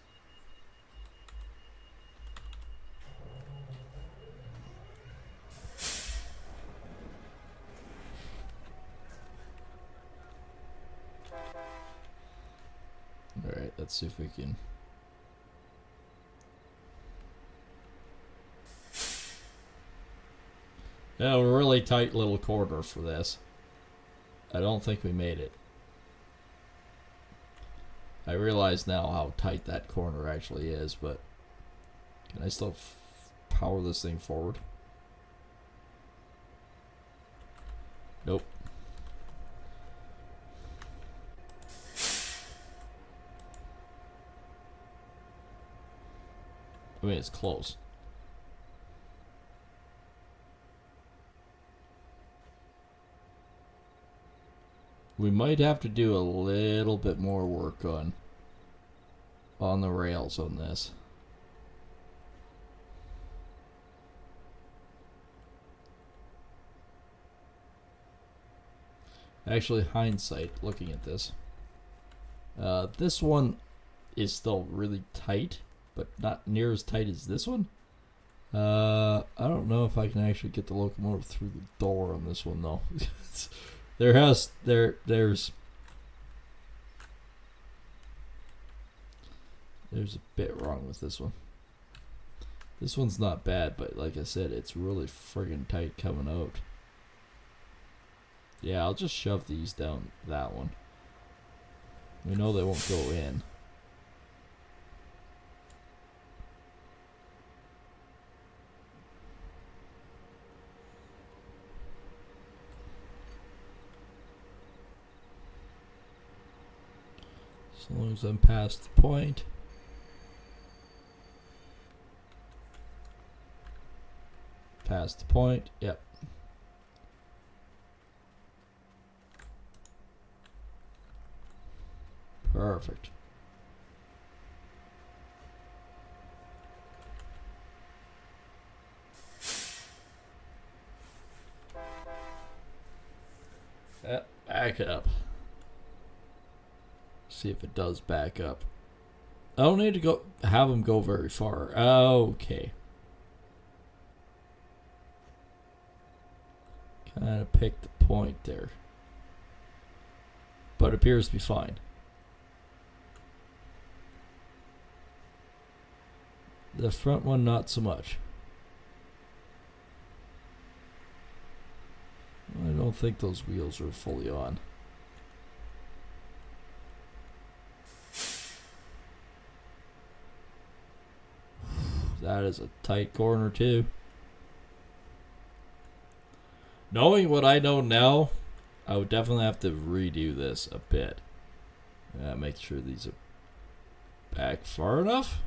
Alright, let's see if we can. Yeah, a really tight little corridor for this. I don't think we made it. I realize now how tight that corner actually is, but can I still power this thing forward? Nope. I mean, it's close. We might have to do a little bit more work on the rails on this. Actually, hindsight, looking at this. This one is still really tight, but not near as tight as this one. I don't know if I can actually get the locomotive through the door on this one though. there's a bit wrong with this one. This one's not bad, but like I said, it's really friggin' tight coming out. Yeah, I'll just shove these down that one. We know they won't go in. As long as I'm past the point. Past the point, yep. Perfect. Back up. See if it does back up. I don't need to have them go very far. Okay. Kind of picked the point there. But appears to be fine. The front one, not so much. I don't think those wheels are fully on. That is a tight corner too. Knowing what I know now, I would definitely have to redo this a bit. Make sure these are back far enough.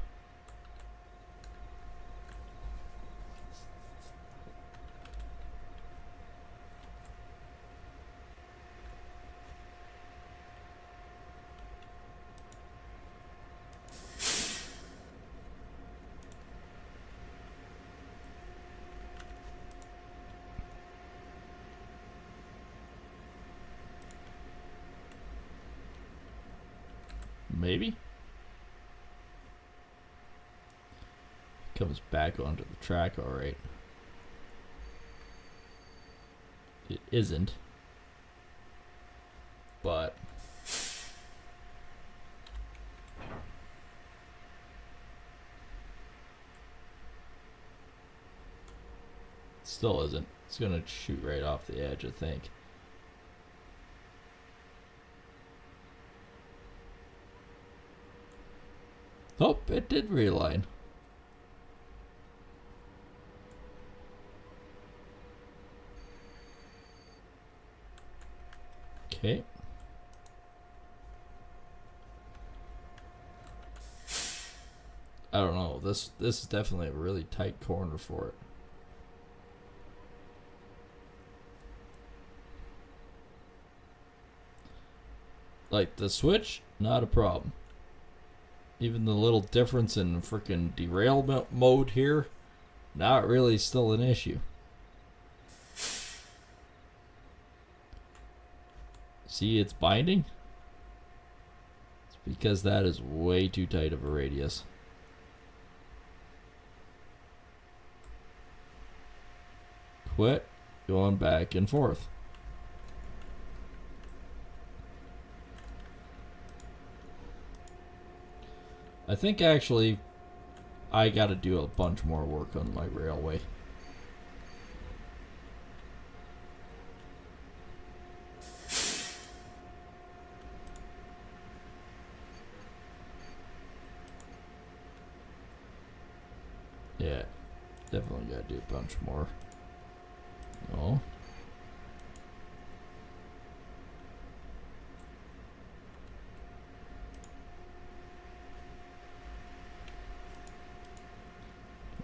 Maybe. Comes back onto the track, alright. It isn't. But still isn't. It's gonna shoot right off the edge, I think. Oh, it did realign. Okay. I don't know. This is definitely a really tight corner for it. Like the switch, not a problem. Even the little difference in freaking derailment mode here, not really still an issue. See, it's binding. It's because that is way too tight of a radius. Quit going back and forth. I think actually I gotta do a bunch more work on my railway. Yeah, definitely gotta do a bunch more. No.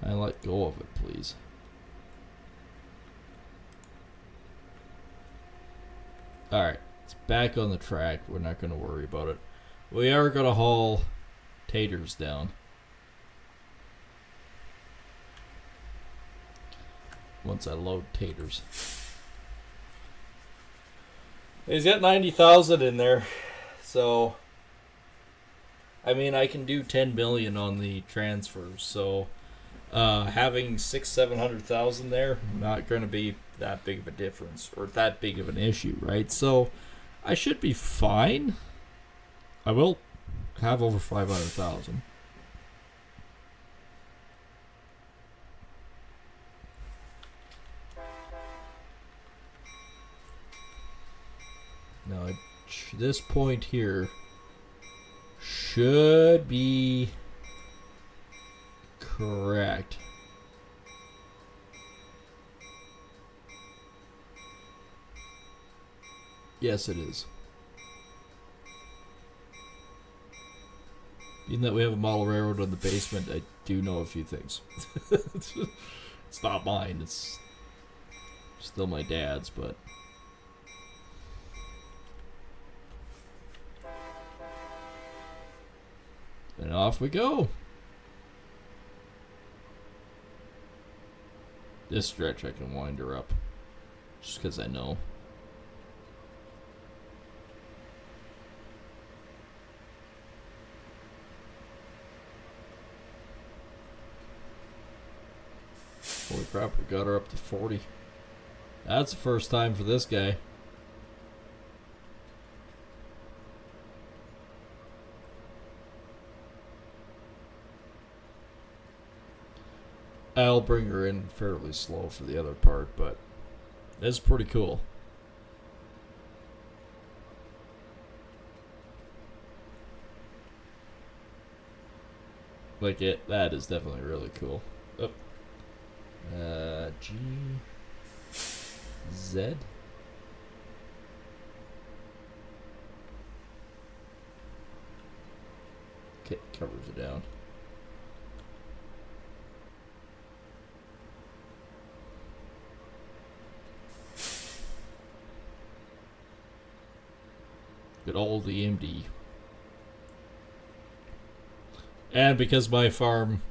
And let go of it, please. Alright, it's back on the track. We're not going to worry about it. We are going to haul taters down. Once I load taters. He's got 90,000 in there, so I mean, I can do 10 million on the transfers, so having 700,000 there, not going to be that big of a difference or that big of an issue, right? So I should be fine. I will have over 500,000. Now, this point here should be correct. Yes, it is. Being that we have a model railroad in the basement, I do know a few things. It's not mine, it's still my dad's, but... And off we go. This stretch I can wind her up. Just because I know. Holy crap, we got her up to 40. That's the first time for this guy. I'll bring her in fairly slow for the other part, but it's pretty cool. Like that is definitely really cool. Oh. G Z. Okay, covers it down. Good old EMD. And because my farm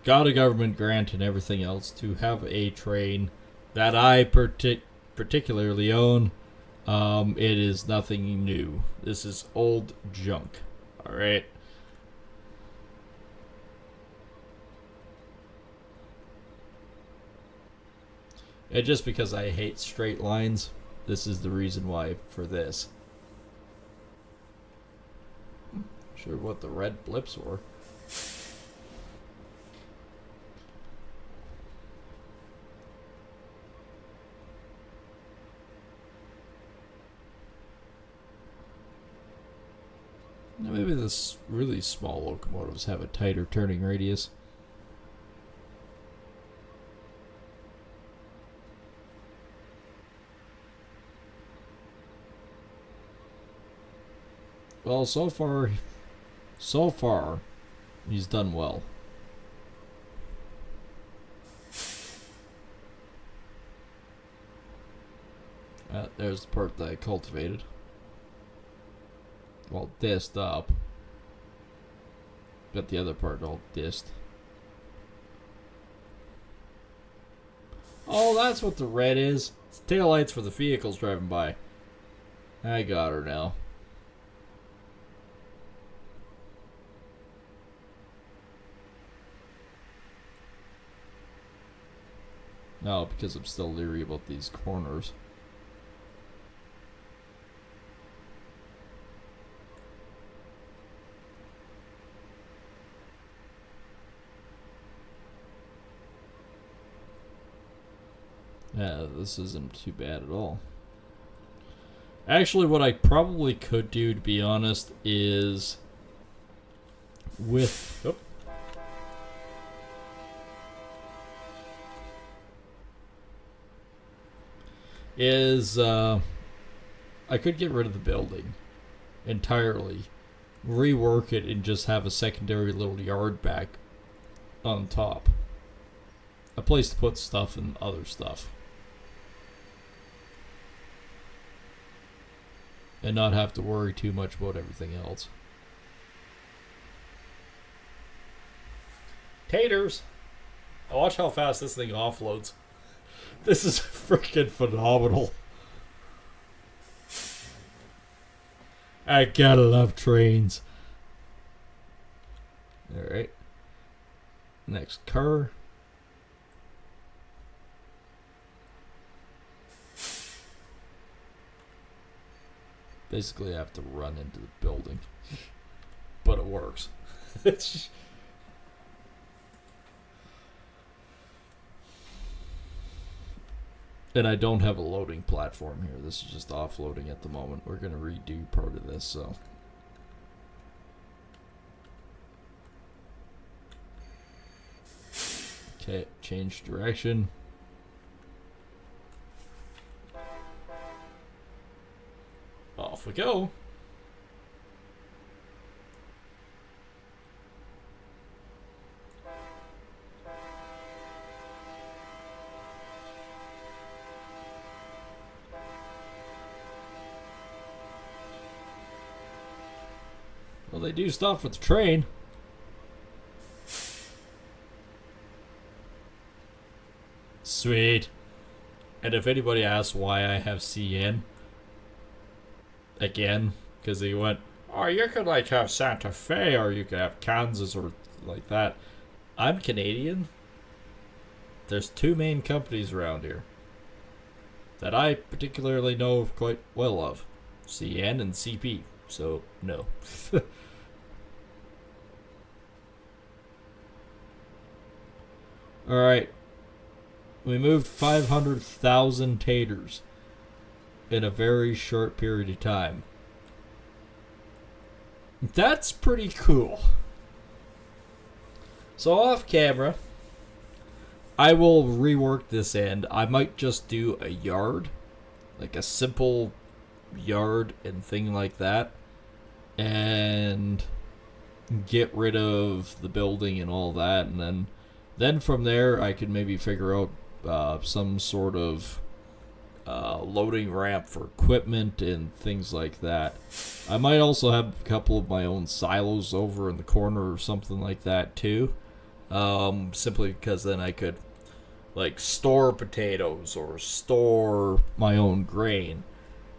got a government grant and everything else to have a train that I particularly own, it is nothing new. This is old junk. Alright? And just because I hate straight lines, this is the reason why for this. Sure what the red blips were. Now maybe this really small locomotives have a tighter turning radius. Well, so far, he's done well. There's the part that I cultivated. Well, dissed up. Got the other part all dissed. Oh, that's what the red is. It's taillights for the vehicles driving by. I got her now. No, because I'm still leery about these corners. Yeah, this isn't too bad at all. Actually, what I probably could do, to be honest, is with... Oh. I could get rid of the building entirely, rework it, and just have a secondary little yard back on top. A place to put stuff and other stuff. And not have to worry too much about everything else. Taters! Watch how fast this thing offloads. This is freaking phenomenal. I gotta love trains. Alright. Next car. Basically, I have to run into the building. But it works. And I don't have a loading platform here. This is just offloading at the moment. We're going to redo part of this, so. Okay, change direction. Off we go. Well, they do stuff with the train. Sweet. And if anybody asks why I have CN, again, because they went, oh, you could like have Santa Fe or you could have Kansas or like that. I'm Canadian. There's two main companies around here that I particularly know quite well of. CN and CP. So, no. Alright. We moved 500,000 taters in a very short period of time. That's pretty cool. So off camera, I will rework this end. I might just do a yard, like a simple yard and thing like that, and get rid of the building and all that, and then from there I could maybe figure out some sort of loading ramp for equipment and things like that. I might also have a couple of my own silos over in the corner or something like that too, simply because then I could like store potatoes or store my own grain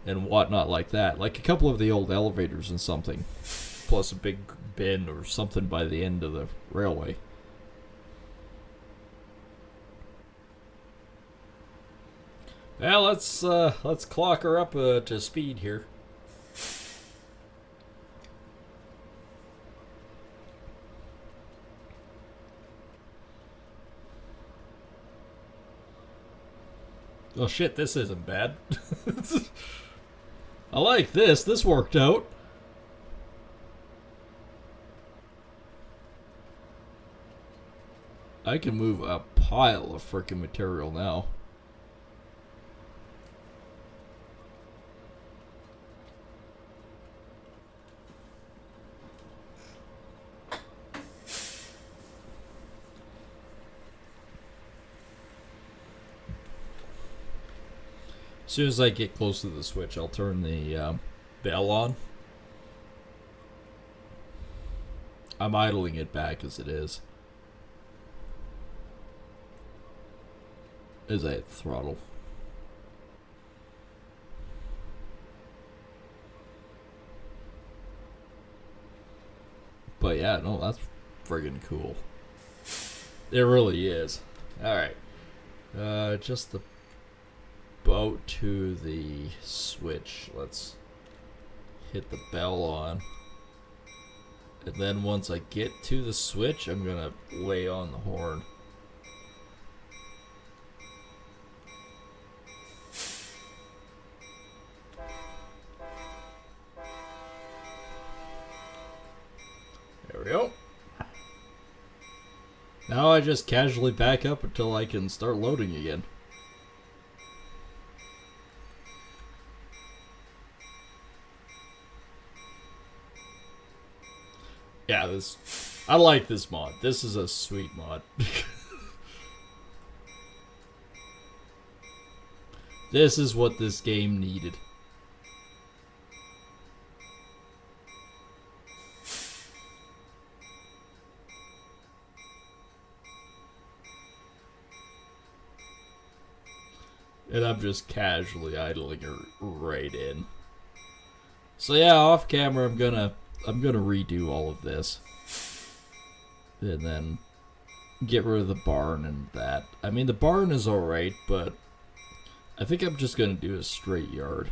and whatnot like that, like a couple of the old elevators and something, plus a big bin or something by the end of the railway. Well, let's clock her up to speed here. Oh shit, this isn't bad. I like this. This worked out. I can move a pile of frickin' material now. As soon as I get close to the switch, I'll turn the bell on. I'm idling it back as it is. As I hit throttle. But yeah, no, that's friggin' cool. It really is. Alright. Just the boat to the switch. Let's hit the bell on. And then once I get to the switch, I'm gonna lay on the horn. There we go. Now I just casually back up until I can start loading again. Yeah, I like this mod. This is a sweet mod. This is what this game needed. And I'm just casually idling her right in. So yeah, off camera I'm gonna redo all of this. and then get rid of the barn and that. I mean, the barn is alright, but I think I'm just going to do a straight yard.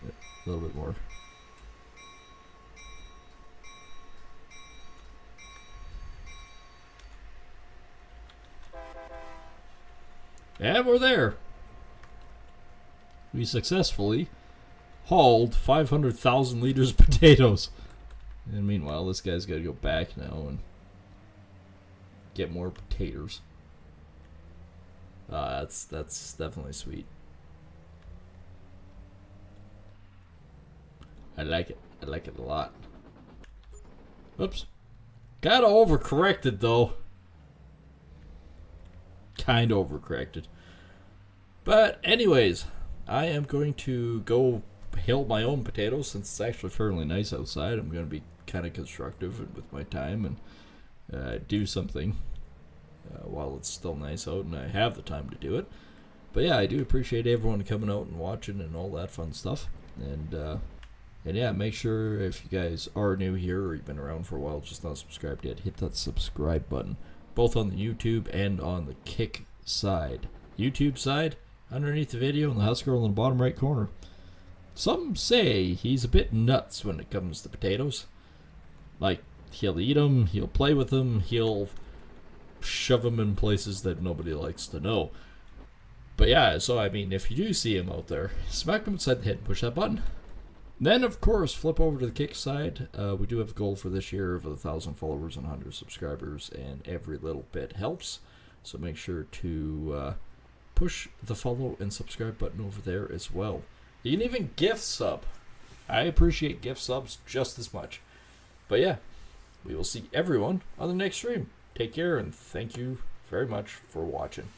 A little bit more. And we're there. We successfully hauled 500,000 liters of potatoes. And meanwhile, this guy's got to go back now and get more potatoes. That's definitely sweet. I like it. I like it a lot. Oops. Kinda overcorrected though. Kinda overcorrected. But anyways, I am going to go hill my own potatoes since it's actually fairly nice outside. I'm going to be kind of constructive with my time and do something while it's still nice out and I have the time to do it. But yeah, I do appreciate everyone coming out and watching and all that fun stuff. And yeah, make sure if you guys are new here or you've been around for a while, just not subscribed yet, hit that subscribe button, both on the YouTube and on the Kick side. YouTube side, underneath the video in the house girl in the bottom right corner. Some say he's a bit nuts when it comes to potatoes. Like, he'll eat them, he'll play with them, he'll shove them in places that nobody likes to know. But yeah, so I mean, if you do see him out there, smack him inside the head and push that button. Then, of course, flip over to the Kick side. We do have a goal for this year of 1,000 followers and 100 subscribers, and every little bit helps. So make sure to push the follow and subscribe button over there as well. You can even gift sub. I appreciate gift subs just as much. But yeah, we will see everyone on the next stream. Take care, and thank you very much for watching.